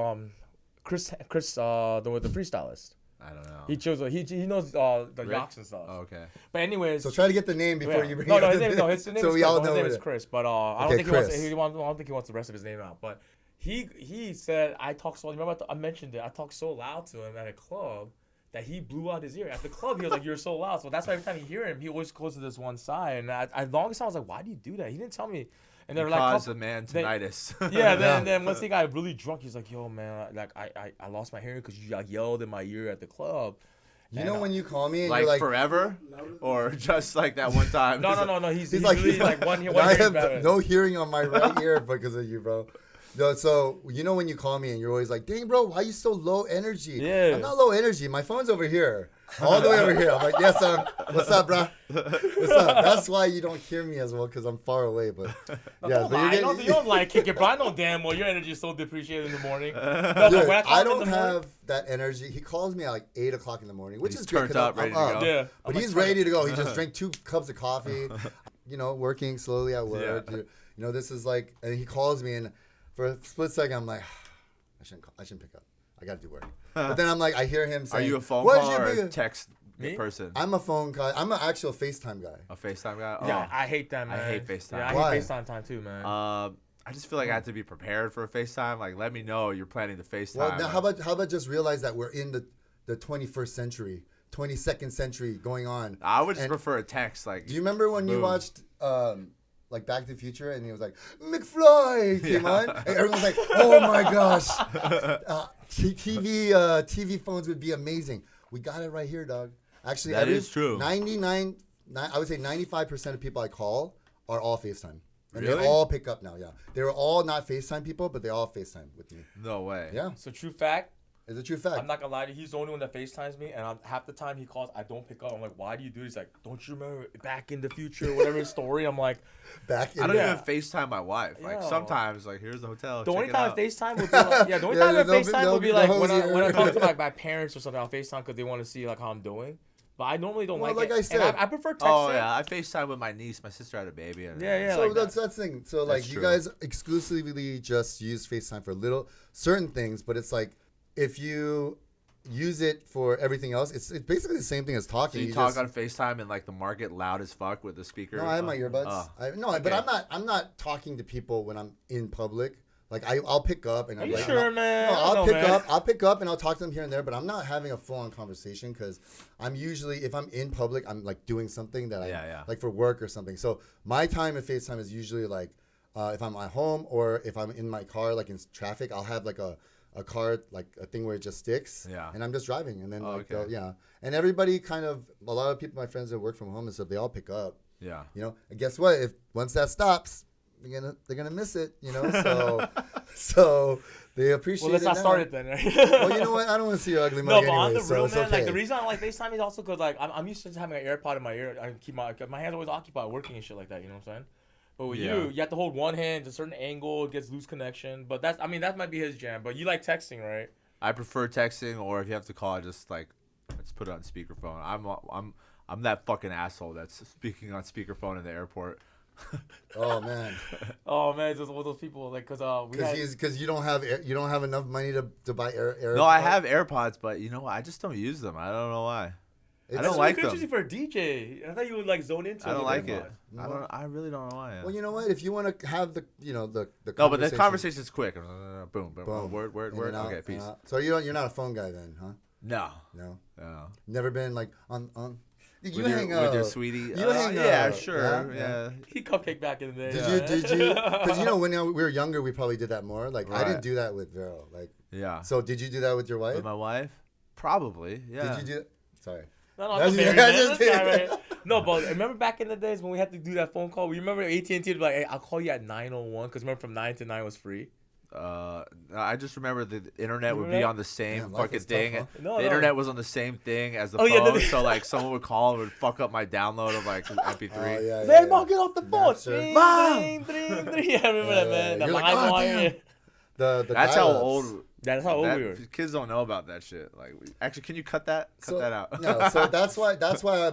Chris the freestylist. I don't know. He chose he knows the yaks and stuff. Oh, okay. But anyways, so try to get the name before you bring it. His name so is we all Chris. know His name is Chris. But I don't think I don't think he wants the rest of his name out. But he said I talk so. Remember I mentioned it. I talked so loud to him at a club that he blew out his ear at the club. He was like, "You're so loud." So that's why every time you hear him, he always goes to this one side. And I longest time I was like, "Why do you do that?" He didn't tell me. And they're like, "Cause the man tinnitus." Yeah. Then once he got really drunk, he's like, "Yo, man, like I lost my hearing because you like yelled in my ear at the club." You know when you call me and like, you're like forever, or just like that one time? No. He's like one I hearing have better. no hearing on my right ear because of you, bro. No, so you know when you call me and you're always like, "Dang, bro, why are you so low energy?" Yeah. I'm not low energy. My phone's over here, all the way over here. I'm like, "Yes, son. What's up, bro? What's up?" That's why you don't hear me as well because I'm far away. But yeah, you don't like kick it, bro. I know damn well your energy is so depreciated in the morning. Dude, I don't have that energy. He calls me at like 8 o'clock in the morning, which is turned up, ready to go. Yeah, but he's ready to go. He just drank 2 cups of coffee, working slowly at work. Yeah. You know, this is like, and he calls me and. For a split second, I'm like, I shouldn't pick up. I got to do work. But then I'm like, I hear him saying, "Are you a phone call or a text Me? person?" I'm a phone guy. I'm an actual FaceTime guy. A FaceTime guy? Yeah, I hate that, man. I hate FaceTime. Yeah, I Why? hate FaceTime time too, man. I just feel like I have to be prepared for a FaceTime. Like, let me know you're planning to FaceTime. Well, now how about just realize that we're in the 21st century, 22nd century going on. I would just prefer a text. Like, Do you remember when you watched like Back to the Future and he was like, "McFly" came on? And everyone's like, "Oh my gosh. TV phones would be amazing." We got it right here, dog. Actually, that is true. I would say 95% of people I call are all FaceTime. And Really? they all pick up now, yeah. They were all not FaceTime people, but they all FaceTime with me. No way. Yeah. So true fact. It's a true fact. I'm not gonna lie to you. He's the only one that FaceTimes me, and half the time he calls, I don't pick up. I'm like, "Why do you do this?" He's like, "Don't you remember Back in the Future, whatever his story?" I'm like, Back in I don't Yeah. even FaceTime my wife. Like, Yo. sometimes, like, here's the hotel. the only check it time out. FaceTime would be like, the only time I FaceTime would be like when I talk to like my parents or something. I'll FaceTime because they want to see like how I'm doing. But I normally don't Well, like like it. I said- And I prefer texting. Oh yeah, I FaceTime with my niece. My sister had a baby. And Yeah. So like that's the thing. So like you true. guys exclusively just use FaceTime for certain things, but it's like if you use it for everything else, it's basically the same thing as So talking. you talk on FaceTime and like the market loud as fuck with the speaker. No, I have my earbuds. Oh. But I'm not talking to people when I'm in public. Like I'll pick up and Are I'm you like, sure, man? No, I don't know, man. I'll pick up and I'll talk to them here and there, but I'm not having a full on conversation because I'm usually, if I'm in public, I'm like doing something that like for work or something. So my time at FaceTime is usually like if I'm at home or if I'm in my car, like in traffic, I'll have like a card, like a thing where it just sticks. Yeah. And I'm just driving. And then okay. yeah. And everybody kind of, a lot of people, my friends that work from home and stuff, they all pick up. Yeah. You know, and guess what? Once that stops, they're gonna miss it. You know, so they appreciate. Well, let's it not now. start it then. Right? Well, you know what? I don't want to see your ugly mug No, but on anyway, the so real, it's man, okay. like the reason I like FaceTime is also because like I'm used to having an AirPod in my ear. I keep my hand's always occupied working and shit like that. You know what I'm saying? But with you have to hold one hand, a certain angle, it gets loose connection. But that might be his jam. But you like texting, right? I prefer texting, or if you have to call, I just put it on speakerphone. I'm that fucking asshole that's speaking on speakerphone in the airport. Oh man, Oh man, it's just one of those people like because you don't have enough money to buy air. No, I have AirPods, but you know what? I just don't use them. I don't know why. I don't like them. Especially for a DJ. I thought you would like zone into. I don't like it. No. I really don't know why. Well, you know what? If you want to have the No, but the conversation's quick. Boom. Word. in and out, Okay, peace. So you're not a phone guy then, huh? No. No. Never been like on. Did you With hang with your out? sweetie? You hang yeah, out, sure. yeah? Yeah. He cupcake back in the day. Did you? Because when we were younger, we probably did that more. Like I didn't do that with Vero. Like Yeah. so, did you do that with your wife? With my wife? Probably. Yeah. Did you do? Sorry. No, I'm That's- married, that's man. just This guy it. right here. No, but remember back in the days when we had to do that phone call? You remember AT&T would be like, "Hey, I'll call you at 9:01," because remember from 9 to 9 was free. I just remember the internet would be Remember on the same Damn, life fucking is tough, thing. huh? No, The no. internet was on the same thing as the Oh, phone, yeah, so like someone would call and would fuck up my download of like MP3. Oh, yeah, Hey, Mom, get off the phone. Napster. Ding, Mom! ding, ding, ding. Yeah, I remember that, man. The You're like, line "God wire. damn." The That's how dial-ups. old. That's how old we were. Kids don't know about that shit. Like, actually, can you cut that? Cut that out. No, so that's why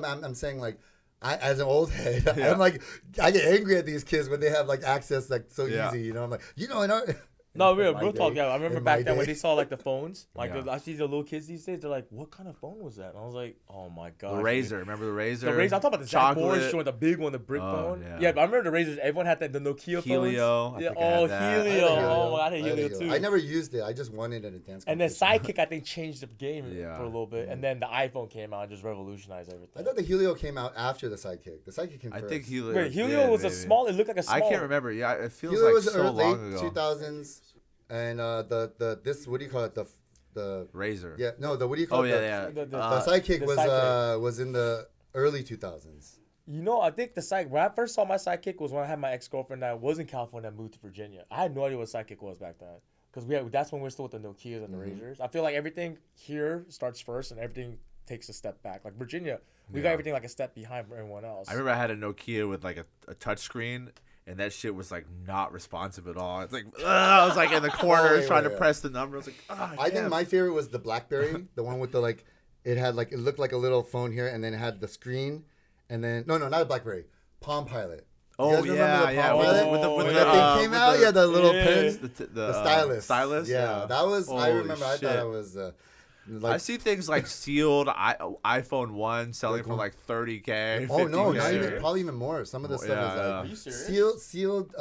I'm saying like, as an old head, Yeah. I'm like, I get angry at these kids when they have like access like so Yeah. easy. You know, I'm like, in our No, In my real talk. day. Yeah, I remember In my back then when day. they saw like the phones. Like Yeah. I see the little kids these days. They're like, "What kind of phone was that?" And I was like, "Oh my god." The Razor. Remember the Razor? The Razor. I'm talking about the Jack Boris Chocolate. joint, the big one, the brick Oh, phone. yeah. Yeah, but I remember the Razors. Everyone had that, the Nokia Helio. phones. I Yeah. think I had Oh, that. I had a Helio. Helio. Oh, I had I had a Helio Helio. too. I never used it. I just wanted an advanced. And then competition. Sidekick, I think, changed the game Yeah. for a little bit. And then the iPhone came out and just revolutionized everything. I thought the Helio came out after the Sidekick. The Sidekick came I first. think Helio. Wait, Helio did, was a maybe. small. It looked like a small. I can't remember. Yeah, it feels Helio like was so late long ago. 2000s, and this what do you call it? The Razor. yeah no the what do you call Oh it? yeah, The, yeah. the Sidekick the was Sidekick. was in the early 2000s. You know, I think when I first saw my Sidekick was when I had my ex-girlfriend that was in California and moved to Virginia. I had no idea what Sidekick was back then. Because that's when we're still with the Nokias and the Razors. I feel like everything here starts first and everything takes a step back. Like Virginia, we got Yeah. everything like a step behind everyone else. I remember I had a Nokia with like a touch screen, and that shit was like not responsive at all. It's like I was like in the corner wait, trying wait, to wait. press the number. I was like, I think my favorite was the BlackBerry, the one with the like it looked like a little phone here, and then it had the screen, and then no not a BlackBerry, Palm Pilot. You oh guys remember yeah, the yeah. Palm With Pilot? the, When with that the, thing came with out, yeah, the little Yeah. pins, the the stylus. Stylus. Yeah, that was. I Holy remember. I shit. thought it was. I see things like sealed iPhone 1 selling for like $30K. Oh no, $50K. not even probably even more. Some of the Oh, stuff yeah, is yeah. Are like you serious? sealed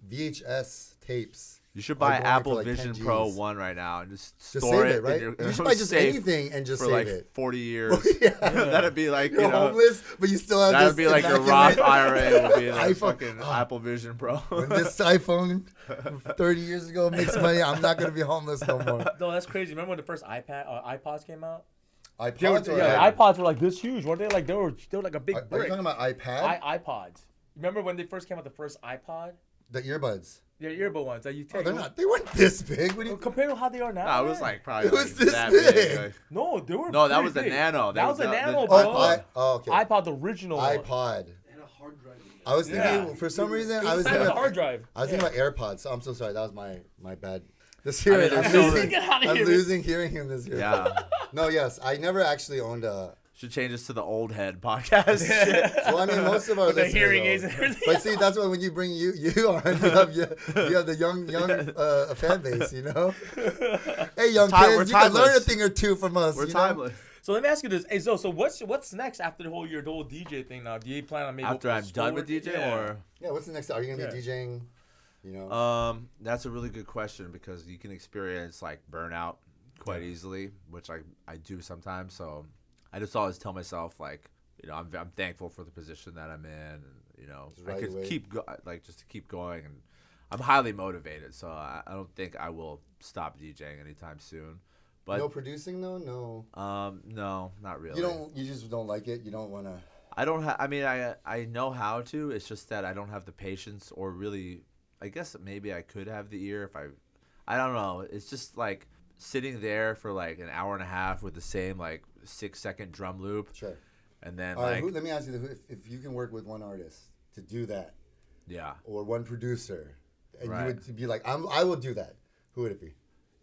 VHS tapes. You should are buy going Apple for like Vision 10 Pro Gs. 1 right now and just Just store save it, in right? your- You should buy just safe anything and just for save like it. 40 years. Yeah. That'd be like, You're you know, homeless, but you still have that'd this be like your immaculate- Roth IRA would be the iPhone. fucking Oh. Apple Vision Pro. When this iPhone 30 years ago makes money, I'm not gonna be homeless no more. No, that's crazy. Remember when the first iPods came out? iPods or iPods were like this huge, weren't they? Like they were like a big Are you brick. talking about iPad? iPods. Remember when they first came out, the first iPod? The earbuds. The earbud ones that you take. Oh, they weren't this big. What do you? Compared to how they are now. Nah, it was man. like probably It was like this that big. big. Like, No, they were. no, that pretty was the big. Nano. That was a Nano, the- bro. Oh, okay. iPod, the original one. iPod. And a hard drive. I was thinking Yeah. for some reason It I was was thinking a hard drive. I was thinking about AirPods. So I'm so sorry. That was my bad. This year, I mean, I'm there's so losing, Get out of I'm here. losing hearing in this year. Yeah. No, yes, I never actually owned a. Should change this to the old head podcast. Well, I mean, most of our With the listeners, hearing though. aids and everything. But see, that's why when you bring you on, you have the young fan base, you know. Hey, young We're kids, you can learn a timeless. thing or two from us. We're you know? timeless. So let me ask you this. Hey, so what's next after the whole DJ thing now? Do you plan on maybe After open a I'm done with store? DJ, Yeah. or Yeah, what's the next? Are you gonna be Yeah. DJing? You know. that's a really good question because you can experience like burnout quite easily, which I do sometimes. So I just always tell myself like, you know, I'm thankful for the position that I'm in, and you know, Just I ride could the wave. just to keep going, and I'm highly motivated. So I don't think I will stop DJing anytime soon. But no producing though. No. no, not really. You just don't like it. You don't want to. I don't have. I mean, I know how to. It's just that I don't have the patience, or really, I guess maybe I could have the ear if I don't know. It's just like sitting there for like an hour and a half with the same like 6-second drum loop, Sure. and then All right. like Let me ask you: if you can work with one artist to do that, yeah, or one producer, and Right. you would be like, I will do that. Who would it be?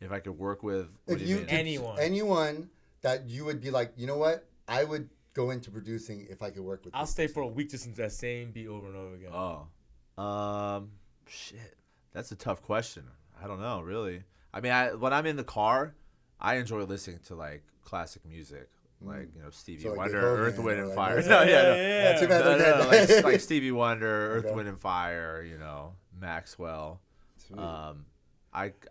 if I could work with what If do you you mean? could- anyone that you would be like, you know what? I would go into producing if I could work with. I'll this stay person. for a week just into that same beat over and over again. Shit, that's a tough question. I don't know really. I mean, when I'm in the car, I enjoy listening to like classic music, like you know Stevie So, like Wonder, Beethoven Earth, Wind, or, and like, Fire. Mozart. No, yeah, no. Yeah, too bad No, they're no, dead. like Stevie Wonder, Earth, Okay. Wind and Fire, you know, Maxwell. Sweet.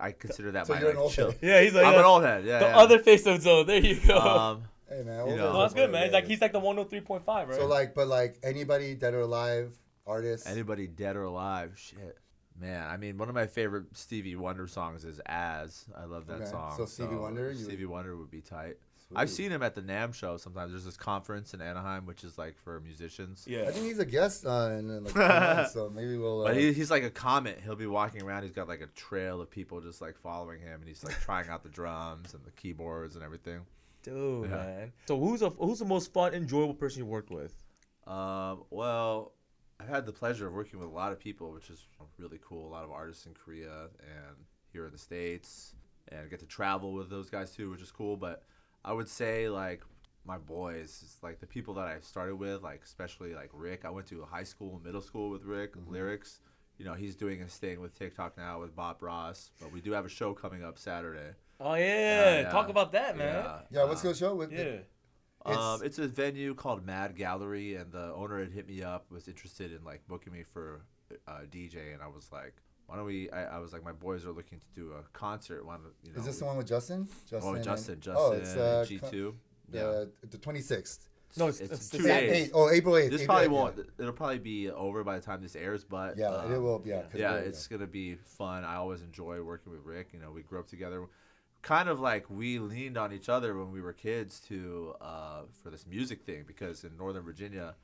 I consider that So my you're an like old chill. head. Yeah, he's like I'm an old head. Yeah. the yeah. other face of Zoe. There you go. Hey man, you old know. heads Oh, that's are good, man. fun, Like yeah. he's like the 103.5, right? So like anybody dead or alive, artists. Anybody dead or alive? Shit, man. I mean, one of my favorite Stevie Wonder songs is "As." I love that Okay. song. So Stevie Wonder, Stevie Wonder would be tight. I've seen him at the NAMM show sometimes. There's this conference in Anaheim, which is like for musicians. I yeah. think he's a guest in like 2 months, so maybe we'll. But he's like a comet. He'll be walking around. He's got like a trail of people just like following him, and he's like trying out the drums and the keyboards and everything. Dude, Yeah. man. So who's the most fun, enjoyable person you worked with? Well, I've had the pleasure of working with a lot of people, which is really cool. A lot of artists in Korea and here in the States, and I get to travel with those guys too, which is cool. But I would say like my boys, it's like the people that I started with, like especially like Rick. I went to high school and middle school with Rick, lyrics. he's doing his thing with TikTok now with Bob Ross. But we do have a show coming up Saturday. Oh yeah, talk about that, man. Yeah, what's the show with? It's a venue called Mad Gallery, and the owner had hit me up, was interested in like booking me for DJ, and I was like, why don't we? I was like, my boys are looking to do a concert. Why don't, Is this the one with Justin? Justin. It's G2. The 26th. No, it's 2 days. April 8th. This probably won't. It'll probably be over by the time this airs, but yeah, it will. Yeah, it's gonna be fun. I always enjoy working with Rick. We grew up together. Kind of like we leaned on each other when we were kids to for this music thing, because in Northern Virginia,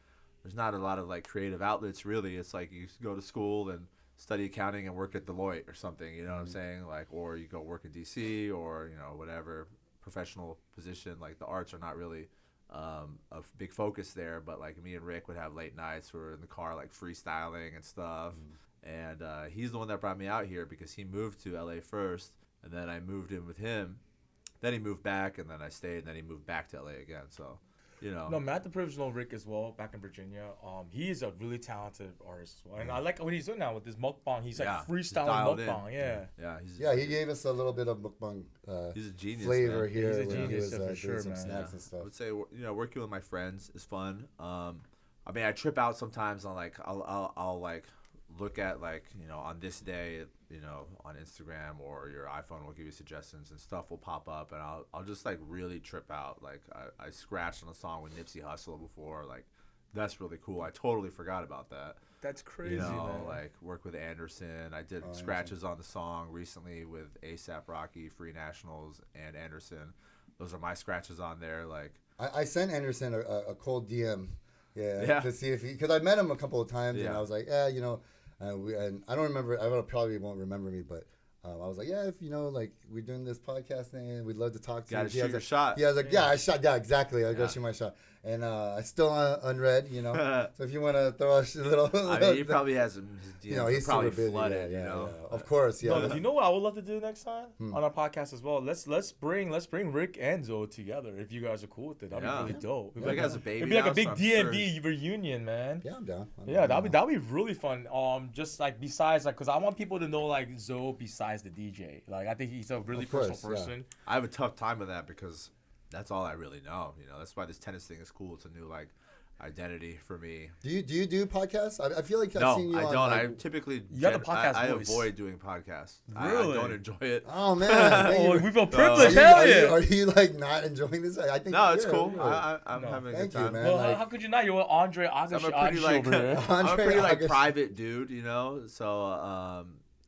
there's not a lot of like creative outlets really. It's like you go to school and study accounting and work at Deloitte or something. You know what I'm saying? Like, or you go work in DC or whatever professional position. Like the arts are not really a big focus there, but like me and Rick would have late nights. We were in the car like freestyling and stuff. And he's the one that brought me out here because he moved to LA first, and then I moved in with him. Then he moved back, and then I stayed, and then he moved back to LA again. So, No, Matt the privilege know Rick as well back in Virginia. He's a really talented artist as well, and I like what he's doing now with this mukbang. He's like freestyling mukbang. He gave us a little bit of mukbang. He's a genius flavor man. here. He's a genius for sure, some man. snacks and stuff. I would say working with my friends is fun. I mean, I trip out sometimes on like I'll like look at like on this day on Instagram, or your iPhone will give you suggestions and stuff will pop up, and I'll just like really trip out. Like I scratched on a song with Nipsey Hussle before, like that's really cool. I totally forgot about that. That's crazy, man. Like work with Anderson. I did scratches on the song recently with ASAP Rocky, Free Nationals, and Anderson. Those are my scratches on there. Like I sent Anderson a cold DM, to see if because I met him a couple of times, and I was like, and I don't remember. I probably won't remember me, but I was like, if like we're doing this podcast thing, we'd love to talk to you. Gotta shoot your shot. Yeah, I was like, I shot. Yeah, exactly. I gotta shoot my shot, and I still unread. So if you want to throw a little, I mean, he probably has some. He's probably super busy. flooded. Of course. Yeah. No, you know what I would love to do next time on our podcast as well? Let's bring Rick and Zoe together if you guys are cool with it. That'd be really dope. Rick has a baby. It'd be like now, a big so D.M.V reunion, man. Yeah, I'm down. That'd be really fun. Just like besides like, cause I want people to know like Zoe besides the DJ. Like I think he's a really personal person. I have a tough time with that because that's all I really know. That's why this tennis thing is cool. It's a new like identity for me. Do you do podcasts? I feel like I've seen you on. I don't. I typically I avoid doing podcasts. Really? I don't enjoy it. Oh man, we feel privileged. Hell yeah. Are you like not enjoying this? I think it's cool. I'm having a good time. Man. Well, how could you not? You're with Andre Agassi. I'm a pretty private dude, So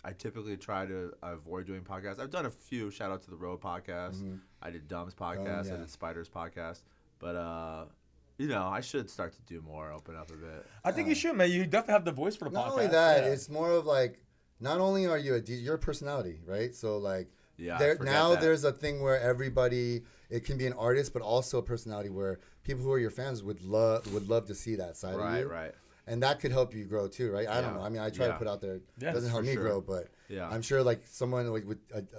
I typically try to avoid doing podcasts. I've done a few. Shout out to the Road podcast. I did Dumb's podcast. I did Spider's podcast. But I should start to do more, open up a bit. I think you should, man. You definitely have the voice for the podcast. Not only that, it's more of like, not only are you you're a personality, right? So like, there's a thing where everybody, it can be an artist, but also a personality where people who are your fans would love to see that side of you. Right. And that could help you grow too, right? I don't know. I mean, I try to put out there. It doesn't help me grow, but I'm sure like someone like with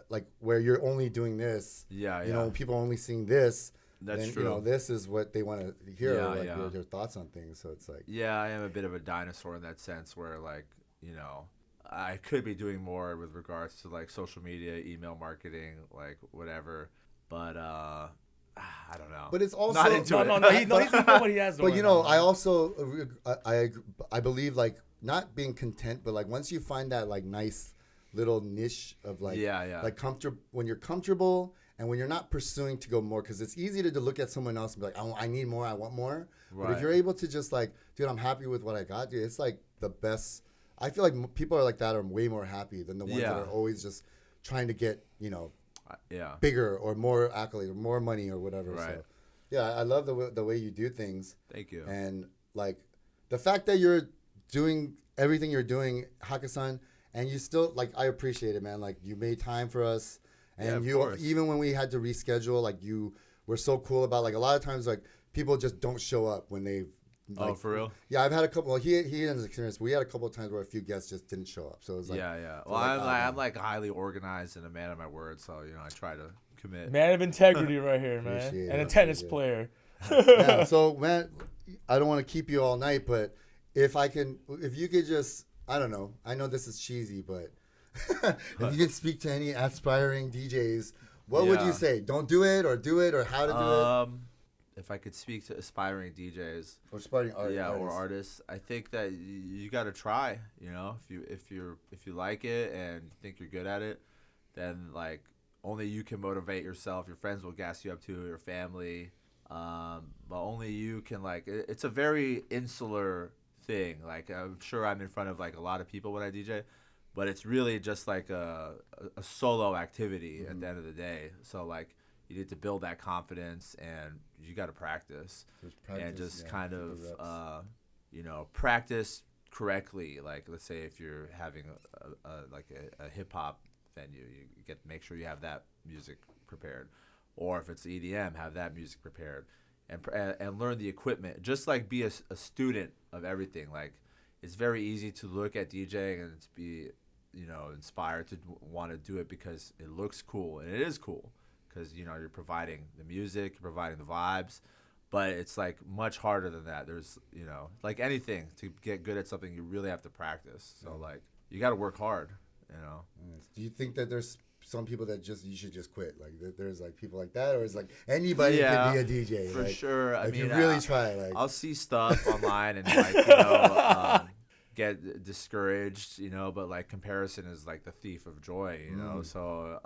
like where you're only doing this. People only seeing this. That's true. This is what they want to hear, your thoughts on things. So it's like, I am a bit of a dinosaur in that sense, where like, I could be doing more with regards to like social media, email marketing, like whatever. But I don't know. But it's also not into it. No. He's doing what he has. But I also I believe like not being content, but like once you find that like nice little niche of like like comfortable, when you're comfortable. And when you're not pursuing to go more, because it's easy to look at someone else and be like, I need more, I want more. Right. But if you're able to just like, dude, I'm happy with what I got, dude, it's like the best. I feel like people are like that are way more happy than the ones that are always just trying to get, bigger or more accolades or more money or whatever. Right. So, I love the way you do things. Thank you. And like the fact that you're doing everything you're doing, Hakkasan, and you still, like, I appreciate it, man. Like, you made time for us. And even when we had to reschedule, like, you were so cool about, like, a lot of times, like, people just don't show up when they. Like, for real? Yeah, I've had a couple. Well, he has experience. We had a couple of times where a few guests just didn't show up. So it was like. Yeah. Well, I'm like highly organized and a man of my word. So, I try to commit. Man of integrity right here, man. And a tennis player. So, man, I don't want to keep you all night, but if you could just I don't know. I know this is cheesy, but if you could speak to any aspiring DJs, what would you say? Don't do it, or do it, or how to do it? If I could speak to aspiring DJs Or aspiring artists. or artists, I think that you got to try. You know, if you like it and you think you're good at it, then like only you can motivate yourself. Your friends will gas you up too, your family, but only you can it's a very insular thing. Like I'm sure I'm in front of like a lot of people when I DJ, but it's really just like a solo activity at the end of the day. So like you need to build that confidence, and you got to practice and just kind of practice correctly. Like let's say if you're having a hip hop venue, you make sure you have that music prepared, or if it's EDM, have that music prepared, and learn the equipment. Just like be a student of everything. Like it's very easy to look at DJing and to be inspired to want to do it because it looks cool, and it is cool. Because you're providing the music, you're providing the vibes, but it's like much harder than that. There's like anything, to get good at something, you really have to practice. So like you got to work hard. Do you think that there's some people that you should just quit? Like there's like people like that, or is like anybody can be a DJ? For like, sure. I mean, you really try. Like I'll see stuff online and get discouraged. But like comparison is like the thief of joy. So.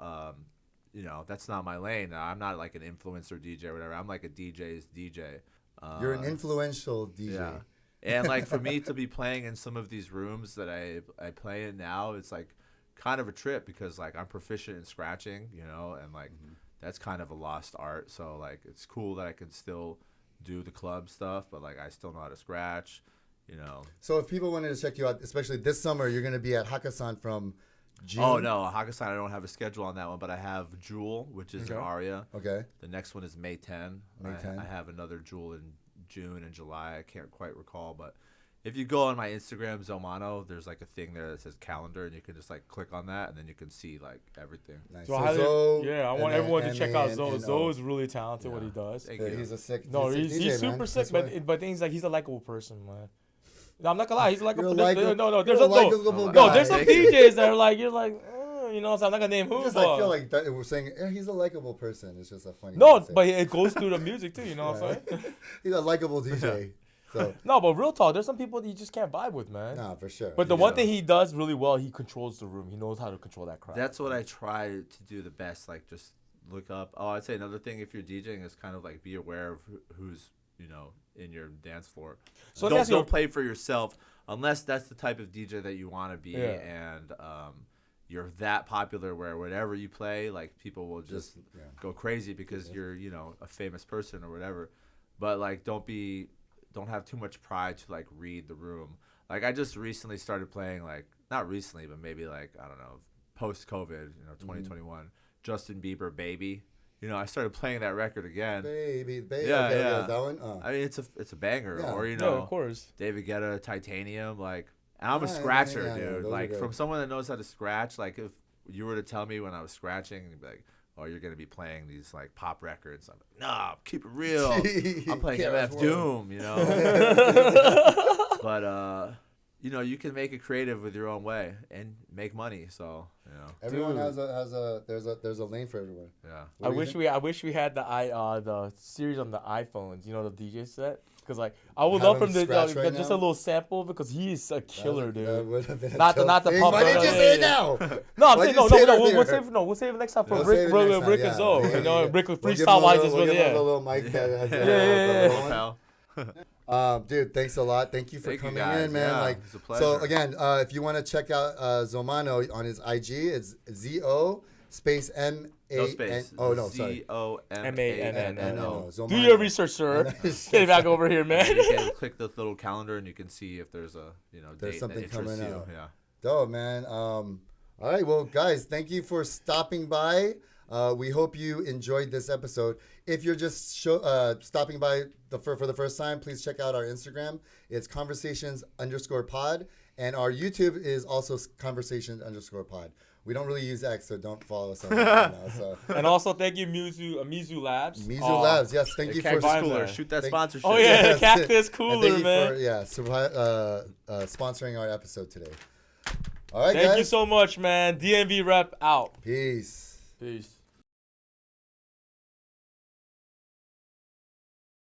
That's not my lane. I'm not like an influencer DJ or whatever. I'm like a DJ's DJ. You're an influential DJ. Yeah. And like for me to be playing in some of these rooms that I play in now, it's like kind of a trip because like I'm proficient in scratching, and like that's kind of a lost art. So like it's cool that I can still do the club stuff, but like I still know how to scratch, So if people wanted to check you out, especially this summer, you're going to be at Hakkasan from June? Oh, no. Hakkasan, I don't have a schedule on that one, but I have Jewel, which is an aria. Okay. The next one is May 10. I have another Jewel in June and July. I can't quite recall, but if you go on my Instagram, Zomanno, there's like a thing there that says calendar, and you can just like click on that, and then you can see like everything. Nice. So I want everyone to check out Zoe. Zoe's really talented what he does. He's a sick he's DJ, super sick, but things like he's a likable person, man. No, I'm not gonna lie. He's like there's there's some guy. DJs that are like you're like, so I'm not gonna name who. I feel like that, we're saying he's a likable person. It's just a funny. But it goes through the music too. You know what I'm saying? He's a likable DJ. So. No, but real talk, there's some people that you just can't vibe with, man. Nah, for sure. But the one thing he does really well, he controls the room. He knows how to control that crowd. That's what I try to do the best. Like just look up. Oh, I'd say another thing if you're DJing is kind of like be aware of who's in your dance floor. So don't play for yourself unless that's the type of DJ that you want to be, and you're that popular where whatever you play, like people will just go crazy because you're a famous person or whatever. But like don't have too much pride to like read the room. Like I just recently started playing, like not recently, but maybe like I don't know, post COVID, 2021, Justin Bieber, Baby. I started playing that record again. Baby. Yeah. That one. I mean, it's a banger. Yeah. Or of course. David Guetta, Titanium. Like, and I'm a scratcher, dude. Like from someone that knows how to scratch. Like if you were to tell me when I was scratching, you'd be like, "Oh, you're gonna be playing these like pop records." I'm like, "Nah, keep it real. I'm playing MF Doom." But you can make it creative with your own way and make money. So everyone has there's a lane for everyone. Yeah. I wish we had the series on the iPhones. The DJ set. Because I would love him to just a little sample because he's a killer, dude. That would have been not the pop. Why didn't you say it now? No, I'm saying no. We'll save it next time for Rick and Zoe. Rick with freestyle wise is really a little mic that has dude, thanks a lot. Thank you for coming in, man. Yeah, it's a pleasure. So again, if you want to check out Zomanno on his IG, it's ZO space MAN. No space. Oh no, sorry. ZOMANNO. Do your research, sir. Get back over here, man. You can click the little calendar and you can see if there's a there's date something that coming interests out. you. Yeah. Dope, man. All right, well, guys, thank you for stopping by. We hope you enjoyed this episode. If you're just stopping by for the first time, please check out our Instagram. It's Conversations_pod. And our YouTube is also conversations_pod. We don't really use X, so don't follow us on that right now. So. And also, thank you, Mizu Labs. Mizu Labs, yes. Thank you for cooler. Shoot that sponsorship. Oh, yeah, yes. Cactus Cooler, man. Sponsoring our episode today. All right, Thank guys. you so much, man. D.M.V rep out. Peace. Peace.